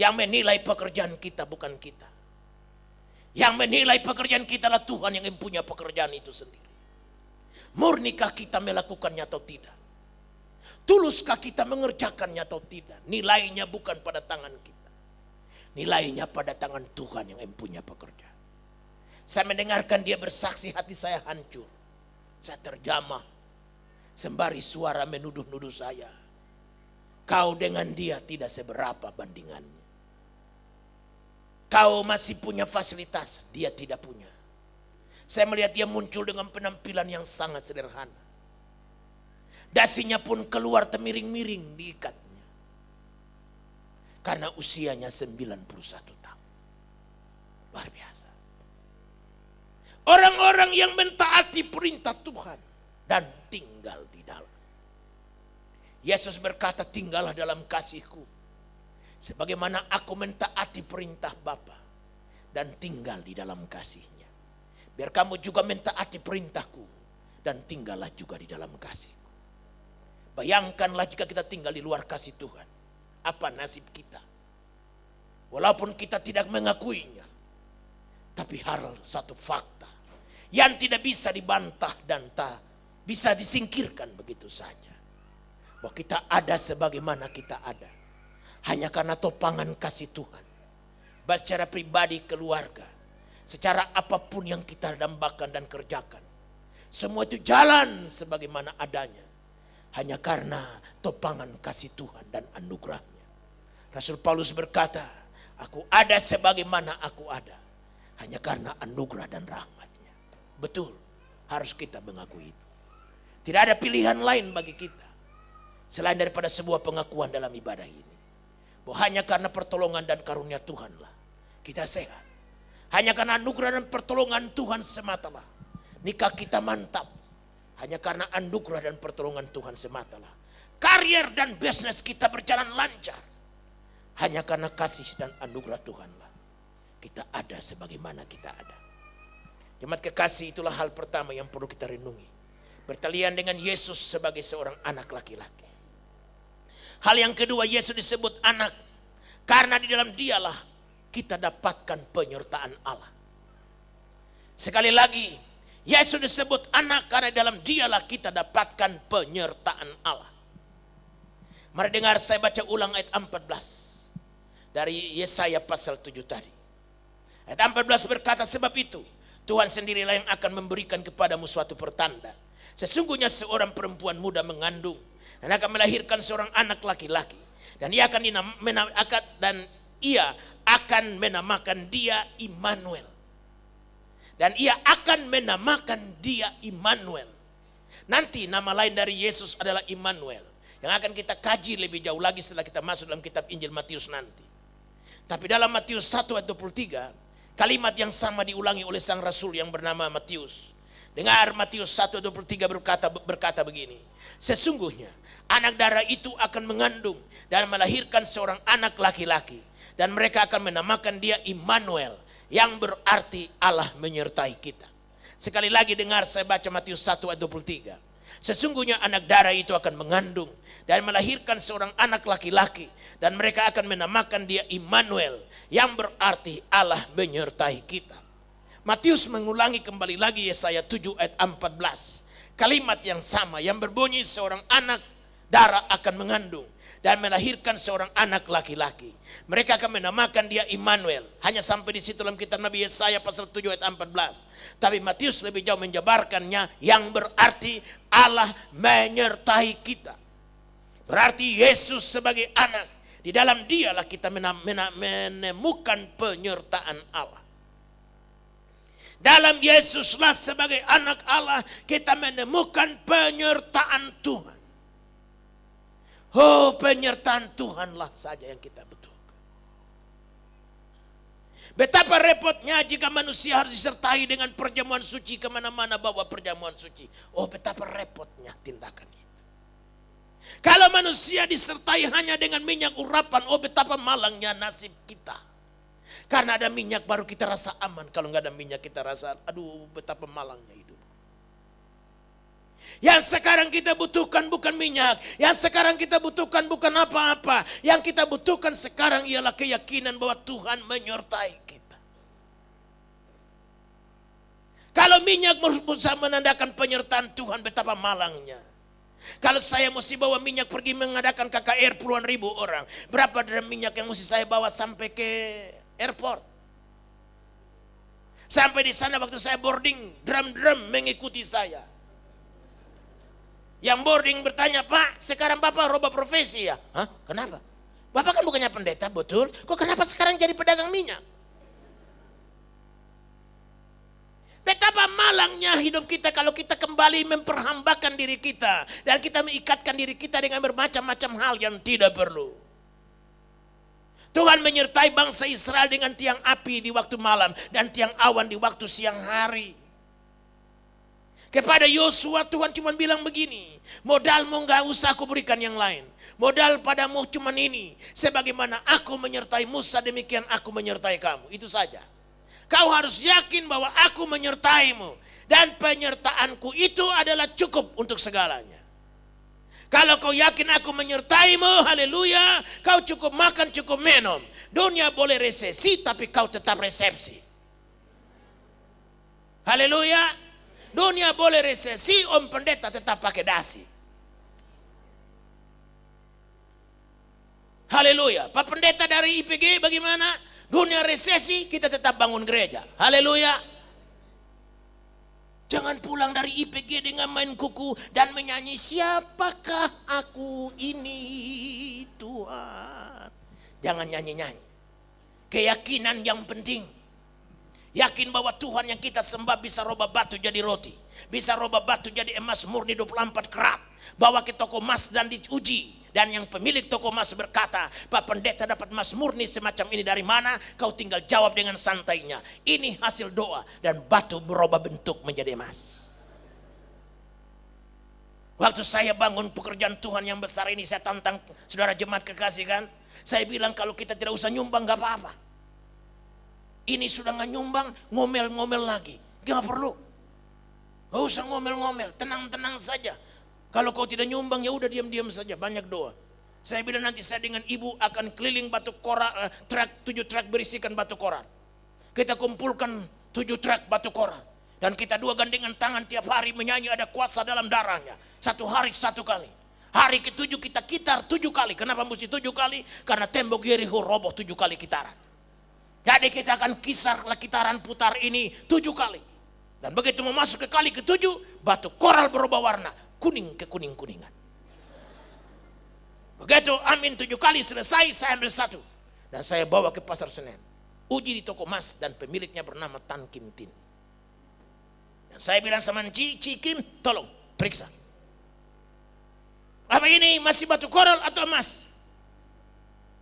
Yang menilai pekerjaan kita bukan kita. Yang menilai pekerjaan kita adalah Tuhan yang punya pekerjaan itu sendiri. Murnikah kita melakukannya atau tidak? Tuluskah kita mengerjakannya atau tidak? Nilainya bukan pada tangan kita. Nilainya pada tangan Tuhan yang punya pekerjaan. Saya mendengarkan dia bersaksi, hati saya hancur. Saya terjamah. Sembari suara menuduh-nuduh saya. Kau dengan dia tidak seberapa bandingannya. Kau masih punya fasilitas, dia tidak punya. Saya melihat dia muncul dengan penampilan yang sangat sederhana. Dasinya pun keluar temiring-miring diikatnya. Karena usianya 91 tahun. Luar biasa. Orang-orang yang mentaati perintah Tuhan dan tinggal di dalam. Yesus berkata, tinggallah dalam kasih-Ku. Sebagaimana aku mentaati perintah Bapa dan tinggal di dalam kasih-Nya. Biar kamu juga mentaati perintah-Ku dan tinggallah juga di dalam kasih-Ku. Bayangkanlah jika kita tinggal di luar kasih Tuhan. Apa nasib kita? Walaupun kita tidak mengakuinya. Tapi hal satu fakta yang tidak bisa dibantah dan tak bisa disingkirkan begitu saja. Bahwa kita ada sebagaimana kita ada. Hanya karena topangan kasih Tuhan. Baik secara pribadi, keluarga. Secara apapun yang kita dambakan dan kerjakan. Semua itu jalan sebagaimana adanya. Hanya karena topangan kasih Tuhan dan anugerahnya. Rasul Paulus berkata, aku ada sebagaimana aku ada. Hanya karena anugerah dan rahmatnya. Betul, harus kita mengakui itu. Tidak ada pilihan lain bagi kita. Selain daripada sebuah pengakuan dalam ibadah ini. Bahwa hanya karena pertolongan dan karunia Tuhanlah kita sehat. Hanya karena anugerah dan pertolongan Tuhan sematalah nikah kita mantap. Hanya karena anugerah dan pertolongan Tuhan sematalah karier dan bisnis kita berjalan lancar. Hanya karena kasih dan anugerah Tuhanlah kita ada sebagaimana kita ada. Jemaat kekasih, itulah hal pertama yang perlu kita renungi. Bertalian dengan Yesus sebagai seorang anak laki-laki. Hal yang kedua, Yesus disebut anak karena di dalam dialah kita dapatkan penyertaan Allah. Sekali lagi, Yesus disebut anak karena di dalam dialah kita dapatkan penyertaan Allah. Mari dengar saya baca ulang ayat 14 dari Yesaya pasal 7 tadi. Ayat 14 berkata, sebab itu Tuhan sendirilah yang akan memberikan kepadamu suatu pertanda. Sesungguhnya seorang perempuan muda mengandung dan akan melahirkan seorang anak laki-laki, dan ia akan menamakan dia Immanuel. Dan ia akan menamakan dia Immanuel. Nanti nama lain dari Yesus adalah Immanuel, yang akan kita kaji lebih jauh lagi setelah kita masuk dalam kitab Injil Matius nanti. Tapi dalam Matius 1 ayat 23, kalimat yang sama diulangi oleh sang rasul yang bernama Matius. Dengar Matius 1 ayat 23 berkata begini. Sesungguhnya anak darah itu akan mengandung dan melahirkan seorang anak laki-laki, dan mereka akan menamakan dia Immanuel, yang berarti Allah menyertai kita. Sekali lagi dengar saya baca Matius 1 ayat 23. Sesungguhnya anak darah itu akan mengandung dan melahirkan seorang anak laki-laki, dan mereka akan menamakan dia Immanuel, yang berarti Allah menyertai kita. Matius mengulangi kembali lagi Yesaya 7 ayat 14. Kalimat yang sama yang berbunyi seorang anak darah akan mengandung dan melahirkan seorang anak laki-laki. Mereka akan menamakan dia Immanuel. Hanya sampai di situ dalam kitab Nabi Yesaya pasal 7 ayat 14. Tapi Matius lebih jauh menjabarkannya, yang berarti Allah menyertai kita. Berarti Yesus sebagai anak, di dalam dialah kita menemukan penyertaan Allah. Dalam Yesuslah sebagai anak Allah kita menemukan penyertaan Tuhan. Oh, penyertaan Tuhanlah saja yang kita butuhkan. Betapa repotnya jika manusia harus disertai dengan perjamuan suci kemana-mana bawa perjamuan suci. Oh, betapa repotnya tindakan itu. Kalau manusia disertai hanya dengan minyak urapan, oh betapa malangnya nasib kita. Karena ada minyak baru kita rasa aman. Kalau nggak ada minyak kita rasa, aduh betapa malangnya hidup. Yang sekarang kita butuhkan bukan minyak. Yang sekarang kita butuhkan bukan apa-apa. Yang kita butuhkan sekarang ialah keyakinan bahwa Tuhan menyertai kita. Kalau minyak bisa menandakan penyertaan Tuhan, betapa malangnya. Kalau saya mesti bawa minyak pergi mengadakan KKR puluhan ribu orang. Berapa drum minyak yang mesti saya bawa sampai ke airport? Sampai di sana waktu saya boarding, drum-drum mengikuti saya. Yang boarding bertanya, Pak, sekarang Bapak rubah profesi ya? Hah? Kenapa? Bapak kan bukannya pendeta, betul? Kok kenapa sekarang jadi pedagang minyak? Betapa malangnya hidup kita kalau kita kembali memperhambakan diri kita. Dan kita mengikatkan diri kita dengan bermacam-macam hal yang tidak perlu. Tuhan menyertai bangsa Israel dengan tiang api di waktu malam. Dan tiang awan di waktu siang hari. Kepada Yosua Tuhan cuma bilang begini, modalmu gak usah aku berikan yang lain. Modal padamu cuma ini, sebagaimana aku menyertai Musa demikian aku menyertai kamu. Itu saja. Kau harus yakin bahwa aku menyertaimu. Dan penyertaanku itu adalah cukup untuk segalanya. Kalau kau yakin aku menyertaimu, haleluya, kau cukup makan, cukup minum. Dunia boleh resesi tapi kau tetap resepsi. Haleluya. Dunia boleh resesi, om pendeta tetap pakai dasi. Haleluya. Pak pendeta dari IPG bagaimana? Dunia resesi, kita tetap bangun gereja. Haleluya. Jangan pulang dari IPG dengan main kuku dan menyanyi, siapakah aku ini Tuhan. Jangan nyanyi-nyanyi. Keyakinan yang penting. Yakin bahwa Tuhan yang kita sembah bisa robah batu jadi roti. Bisa robah batu jadi emas murni 24 karat. Bawa ke toko emas dan diuji. Dan yang pemilik toko emas berkata, Pak pendeta dapat emas murni semacam ini dari mana? Kau tinggal jawab dengan santainya. Ini hasil doa. Dan batu berubah bentuk menjadi emas. Waktu saya bangun pekerjaan Tuhan yang besar ini, saya tantang saudara jemaat kekasih kan. Saya bilang kalau kita tidak usah nyumbang gak apa-apa. Ini sudah gak nyumbang, ngomel-ngomel lagi. Gak perlu. Gak usah ngomel-ngomel, tenang-tenang saja. Kalau kau tidak nyumbang ya udah diam-diam saja, banyak doa. Saya bilang nanti saya dengan ibu akan keliling batu koral, 7 truk berisikan batu koral. Kita kumpulkan 7 truk batu koral. Dan kita dua gandengan tangan tiap hari menyanyi ada kuasa dalam darahnya. 1 hari 1 kali. Hari ke-7 kita kitar 7 kali. Kenapa mesti 7 kali? Karena tembok Yeriko roboh 7 kali kitaran. Jadi kita akan kitaran putar ini 7 kali. Dan begitu mau masuk ke kali ke-7, batu koral berubah warna. Kuning ke kuning-kuningan. Begitu amin 7 kali selesai, saya ambil 1. Dan saya bawa ke pasar Senen. Uji di toko emas dan pemiliknya bernama Tan Kim Tin. Dan saya bilang sama Ci Kim, tolong periksa. Apa ini masih batu koral atau emas?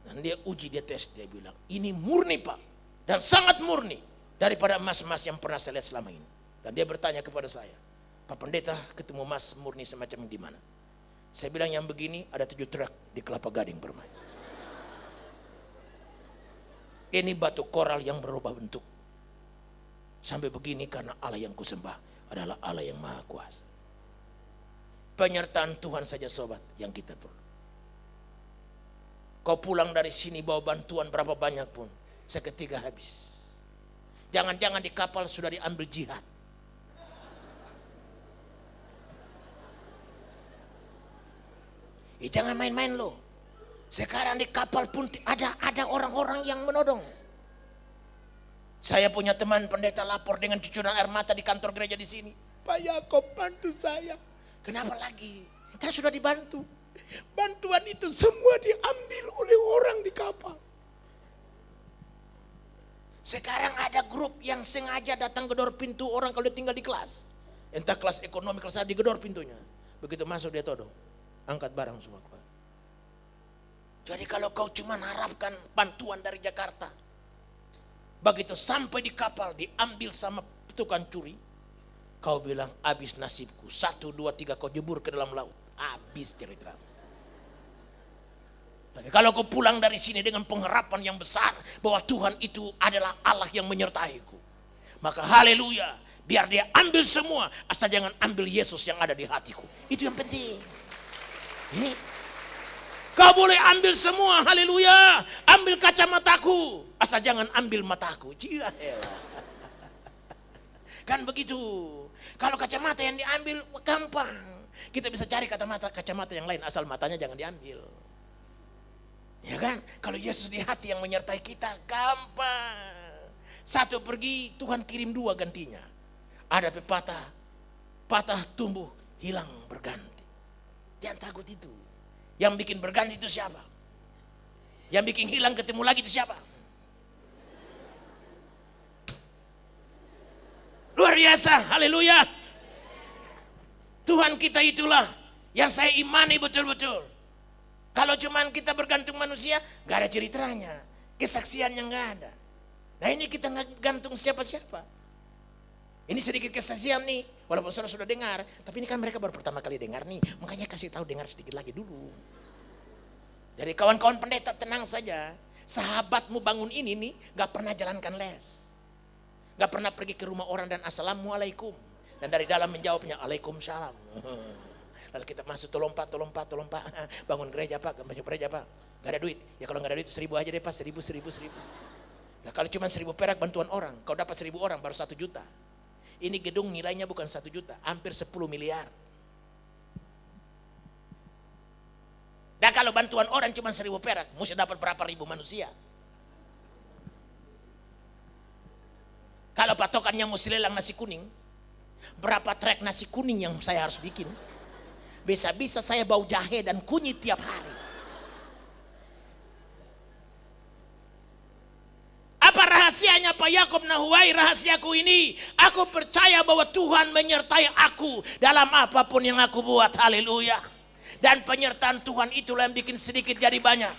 Dan dia uji, dia tes, dia bilang ini murni Pak. Dan sangat murni daripada emas-emas yang pernah saya lihat selama ini. Dan dia bertanya kepada saya, Pak pendeta ketemu emas murni semacam di mana? Saya bilang yang begini ada 7 truk di Kelapa Gading bermain. Ini batu koral yang berubah bentuk. Sampai begini karena Allah yang kusembah adalah Allah yang maha kuasa. Penyertaan Tuhan saja sobat yang kita perlu. Kau pulang dari sini bawa bantuan berapa banyak pun, seketika habis. Jangan-jangan di kapal sudah diambil jihad. Jangan main-main loh. Sekarang di kapal pun ada orang-orang yang menodong. Saya punya teman pendeta lapor dengan cucuran air mata di kantor gereja di sini. Pak Yakob bantu saya. Kenapa lagi? Kan sudah dibantu. Bantuan itu semua diambil oleh orang di kapal. Sekarang ada grup yang sengaja datang gedor pintu orang kalau dia tinggal di kelas. Entah kelas ekonomi, kelas apa, digedor pintunya. Begitu masuk dia todong. Angkat barang semua keluar. Jadi kalau kau cuma harapkan bantuan dari Jakarta, begitu sampai di kapal diambil sama tukang curi, kau bilang habis nasibku, 1, 2, 3 kau jebur ke dalam laut, habis cerita. Tapi kalau kau pulang dari sini dengan pengharapan yang besar bahwa Tuhan itu adalah Allah yang menyertaiku, maka haleluya, biar dia ambil semua, asal jangan ambil Yesus yang ada di hatiku. Itu yang penting. Kau boleh ambil semua, haleluya. Ambil kacamataku, asal jangan ambil mataku. Ciahelah. Kan begitu. Kalau kacamata yang diambil gampang, kita bisa cari kacamata yang lain, asal matanya jangan diambil. Ya kan? Kalau Yesus di hati yang menyertai kita, gampang. 1 pergi, Tuhan kirim 2 gantinya. Ada pepatah, patah tumbuh, hilang berganti. Jangan takut itu. Yang bikin berganti itu siapa? Yang bikin hilang ketemu lagi itu siapa? Luar biasa, haleluya. Tuhan kita itulah yang saya imani betul-betul. Kalau cuman kita bergantung manusia, gak ada ceritanya, kesaksiannya gak ada. Nah ini kita gak gantung siapa-siapa. Ini sedikit kesaksian nih, walaupun saudara sudah dengar, tapi ini kan mereka baru pertama kali dengar nih, makanya kasih tahu dengar sedikit lagi dulu. Jadi kawan-kawan pendeta tenang saja, sahabatmu bangun ini nih gak pernah jalankan les. Gak pernah pergi ke rumah orang dan assalamualaikum. Dan dari dalam menjawabnya waalaikumsalam. Lalu kita masuk tolong pak, bangun gereja pak, bangun gereja pak. Gak ada duit, ya kalau gak ada duit 1.000 aja deh pak, 1.000. Nah kalau cuma 1.000 perak bantuan orang, kau dapat 1.000 orang baru 1 juta. Ini gedung nilainya bukan 1 juta, hampir 10 miliar. Dan kalau bantuan orang cuma 1.000 perak, mesti dapat berapa ribu manusia. Kalau patokannya mesti lelang nasi kuning, berapa trek nasi kuning yang saya harus bikin? Bisa-bisa saya bau jahe dan kunyit tiap hari. Apa rahasianya Pak Yakub Nahuai? Rahasiaku ini, aku percaya bahwa Tuhan menyertai aku dalam apapun yang aku buat, haleluya. Dan penyertaan Tuhan itulah yang bikin sedikit jadi banyak.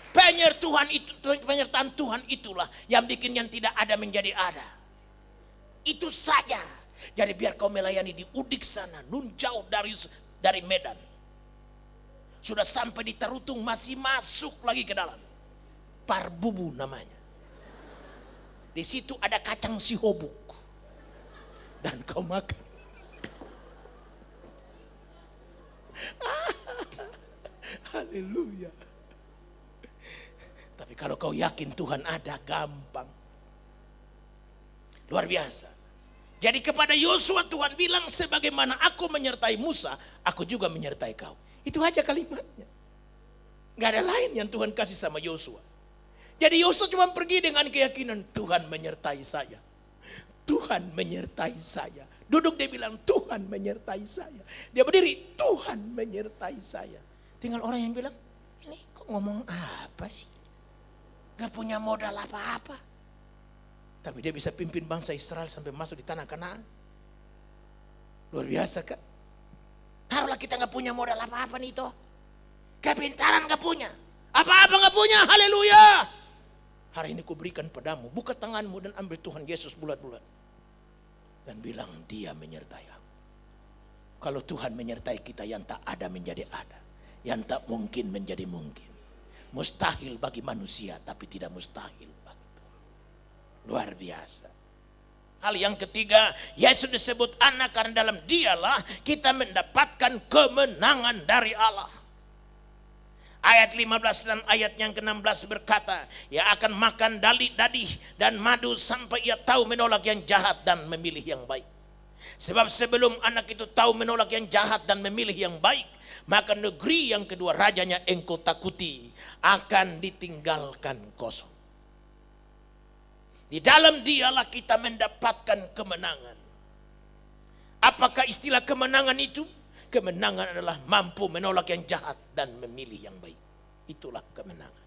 Penyertaan Tuhan itulah yang bikin yang tidak ada menjadi ada. Itu saja. Jadi biar kau melayani di Udik sana, nun jauh dari Medan. Sudah sampai di Tarutung masih masuk lagi ke dalam. Parbubu namanya. Di situ ada kacang sihobuk. Dan kau makan. Haleluya. Tapi kalau kau yakin Tuhan ada, gampang. Luar biasa. Jadi kepada Yosua Tuhan bilang, sebagaimana aku menyertai Musa, aku juga menyertai kau. Itu aja kalimatnya. Gak ada lain yang Tuhan kasih sama Yosua. Jadi Yosua cuma pergi dengan keyakinan, Tuhan menyertai saya. Tuhan menyertai saya. Duduk dia bilang, Tuhan menyertai saya. Dia berdiri, Tuhan menyertai saya. Tinggal orang yang bilang, ini kok ngomong apa sih? Gak punya modal apa-apa. Tapi dia bisa pimpin bangsa Israel sampai masuk di tanah Kanaan. Luar biasa kan? Taruhlah kita gak punya modal apa-apa nih toh. Kepintaran gak punya. Apa-apa gak punya, haleluya. Hari ini kuberikan padamu, buka tanganmu dan ambil Tuhan Yesus bulat-bulat. Dan bilang dia menyertai aku. Kalau Tuhan menyertai kita, yang tak ada menjadi ada. Yang tak mungkin menjadi mungkin. Mustahil bagi manusia, tapi tidak mustahil bagi Tuhan. Luar biasa. Hal yang ketiga, Yesus disebut anak karena dalam dialah kita mendapatkan kemenangan dari Allah. Ayat 15 dan ayat yang ke-16 berkata, ia akan makan dadih dan madu sampai ia tahu menolak yang jahat dan memilih yang baik. Sebab sebelum anak itu tahu menolak yang jahat dan memilih yang baik, maka negeri yang kedua rajanya engkau takuti akan ditinggalkan kosong. Di dalam dialah kita mendapatkan kemenangan. Apakah istilah kemenangan itu? Kemenangan adalah mampu menolak yang jahat dan memilih yang baik. Itulah kemenangan.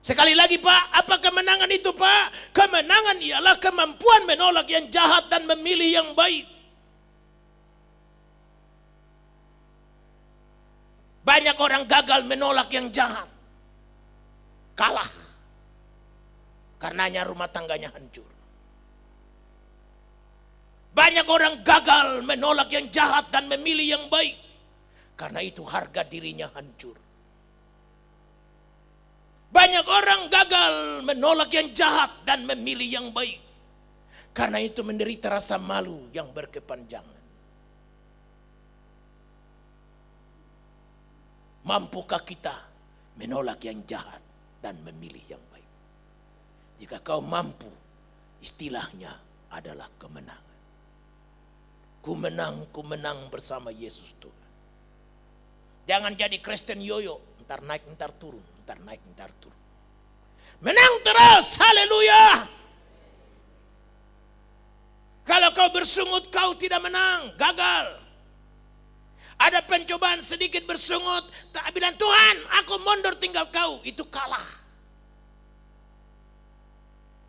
Sekali lagi Pak, apa kemenangan itu Pak? Kemenangan ialah kemampuan menolak yang jahat dan memilih yang baik. Banyak orang gagal menolak yang jahat. Kalah. Karenanya rumah tangganya hancur. Banyak orang gagal menolak yang jahat dan memilih yang baik. Karena itu harga dirinya hancur. Banyak orang gagal menolak yang jahat dan memilih yang baik. Karena itu menderita rasa malu yang berkepanjangan. Mampukah kita menolak yang jahat dan memilih yang baik? Jika kau mampu, istilahnya adalah kemenangan. Ku menang bersama Yesus Tuhan. Jangan jadi Kristen yoyo, ntar naik, ntar turun, ntar naik, ntar turun. Menang terus, haleluya. Kalau kau bersungut, kau tidak menang, gagal. Ada pencobaan sedikit bersungut, tak bilang Tuhan, aku mundur tinggal kau, itu kalah.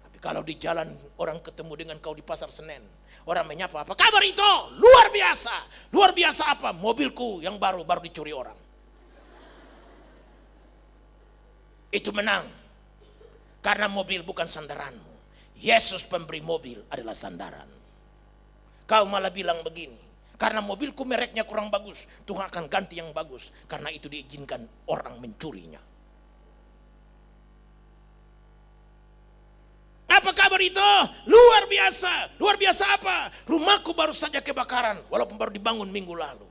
Tapi kalau di jalan orang ketemu dengan kau di pasar Senen, orang menyapa, apa kabar itu? Luar biasa. Luar biasa apa? Mobilku yang baru dicuri orang. Itu menang. Karena mobil bukan sandaranmu. Yesus pemberi mobil adalah sandaran. Kau malah bilang begini, karena mobilku mereknya kurang bagus, Tuhan akan ganti yang bagus. Karena itu diizinkan orang mencurinya. Apa kabar itu? Luar biasa. Luar biasa apa? Rumahku baru saja kebakaran, walaupun baru dibangun minggu lalu.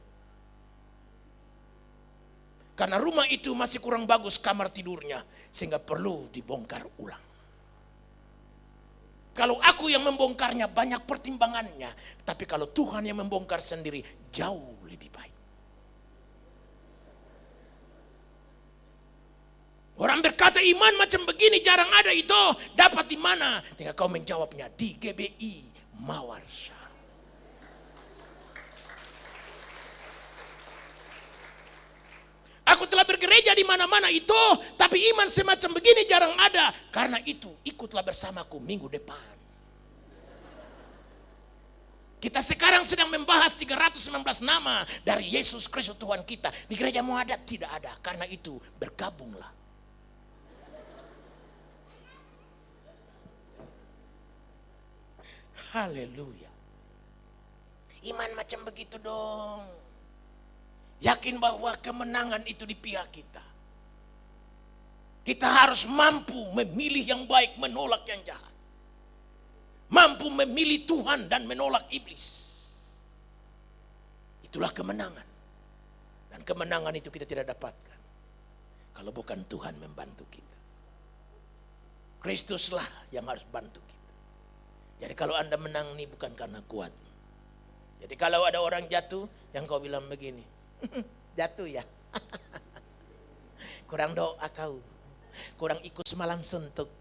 Karena rumah itu masih kurang bagus kamar tidurnya, sehingga perlu dibongkar ulang. Kalau aku yang membongkarnya banyak pertimbangannya, tapi kalau Tuhan yang membongkar sendiri jauh lebih baik. Orang berkata iman macam begini jarang ada itu. Dapat di mana? Tinggal kau menjawabnya di GBI Mawarsa. Aku telah bergereja di mana-mana itu, tapi iman semacam begini jarang ada. Karena itu ikutlah bersamaku minggu depan. Kita sekarang sedang membahas 319 nama dari Yesus Kristus Tuhan kita. Di gereja mau ada? Tidak ada. Karena itu bergabunglah. Haleluya. Iman macam begitu dong. Yakin bahwa kemenangan itu di pihak kita. Kita harus mampu memilih yang baik, menolak yang jahat. Mampu memilih Tuhan dan menolak iblis. Itulah kemenangan. Dan kemenangan itu kita tidak dapatkan kalau bukan Tuhan membantu kita. Kristuslah yang harus bantu kita. Jadi kalau Anda menang ini bukan karena kuat. Jadi kalau ada orang jatuh, yang kau bilang begini, jatuh ya. Kurang doa kau. Kurang ikut semalam sentuk.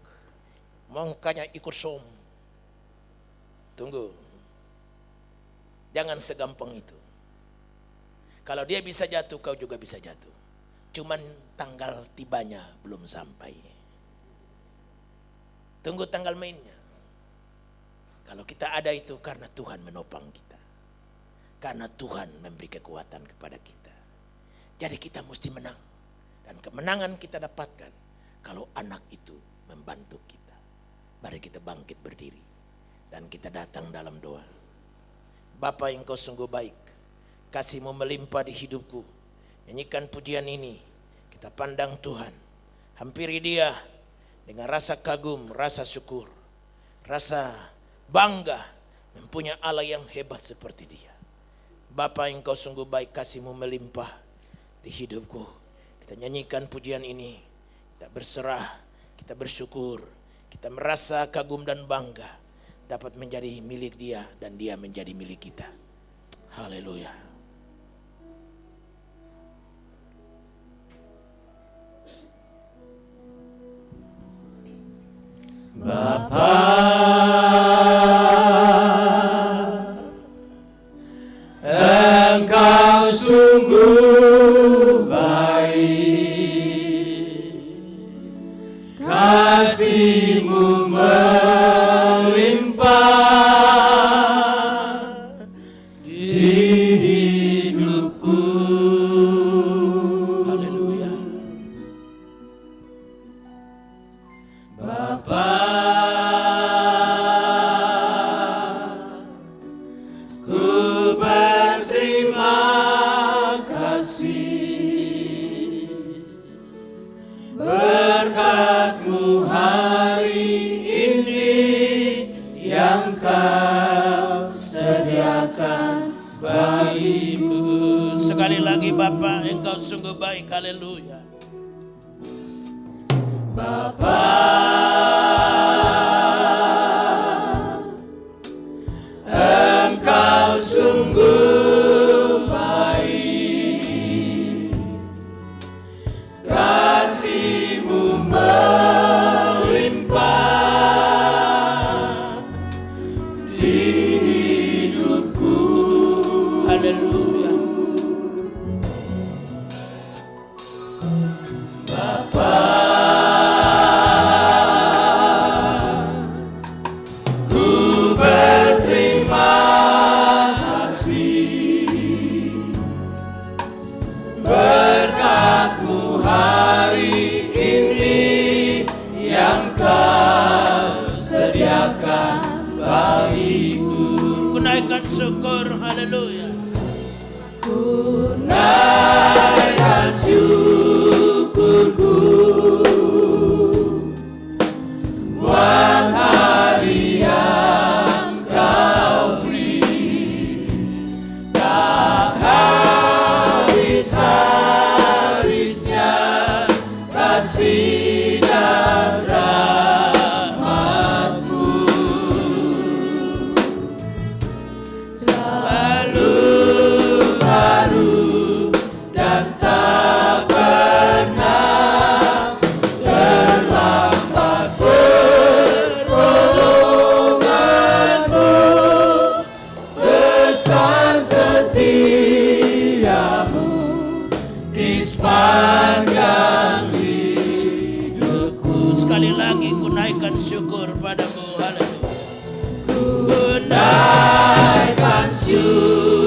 Makanya ikut som. Tunggu. Jangan segampang itu. Kalau dia bisa jatuh, kau juga bisa jatuh. Cuman tanggal tibanya belum sampai. Tunggu tanggal mainnya. Kalau kita ada itu karena Tuhan menopang kita. Karena Tuhan memberi kekuatan kepada kita. Jadi kita mesti menang. Dan kemenangan kita dapatkan kalau anak itu membantu kita. Mari kita bangkit berdiri. Dan kita datang dalam doa. Bapa yang kau sungguh baik. Kasih-Mu melimpah di hidupku. Nyanyikan pujian ini. Kita pandang Tuhan. Hampiri Dia dengan rasa kagum, rasa syukur. Rasa bangga mempunyai Allah yang hebat seperti Dia. Bapa yang kau sungguh baik, kasih-Mu melimpah di hidupku. Kita nyanyikan pujian ini. Kita berserah, kita bersyukur. Kita merasa kagum dan bangga dapat menjadi milik Dia dan Dia menjadi milik kita. Haleluya. Bapa, Engkau sungguh baik, kasih-Mu melimpah di hidupku. Sekali lagi Bapa, Engkau sungguh baik. Haleluya. Engkau sungguh baik, kasih-Mu melimpah di hidupku. Haleluya. Ku berterima kasih, berkat-Mu hari ini yang Kau sediakan bagiku. Ku naikkan syukur. Haleluya. Naikkan syukurku buat hari yang Kau beri, tak habis-habisnya kasih dan rahmat-Mu. Selalu baru dan tak pernah terlambat pertolongan-Mu, besar setia-Mu di sepanjang hidupku. Sekali lagi ku naikkan syukur padamu. Haleluya. Ku naikkan syukur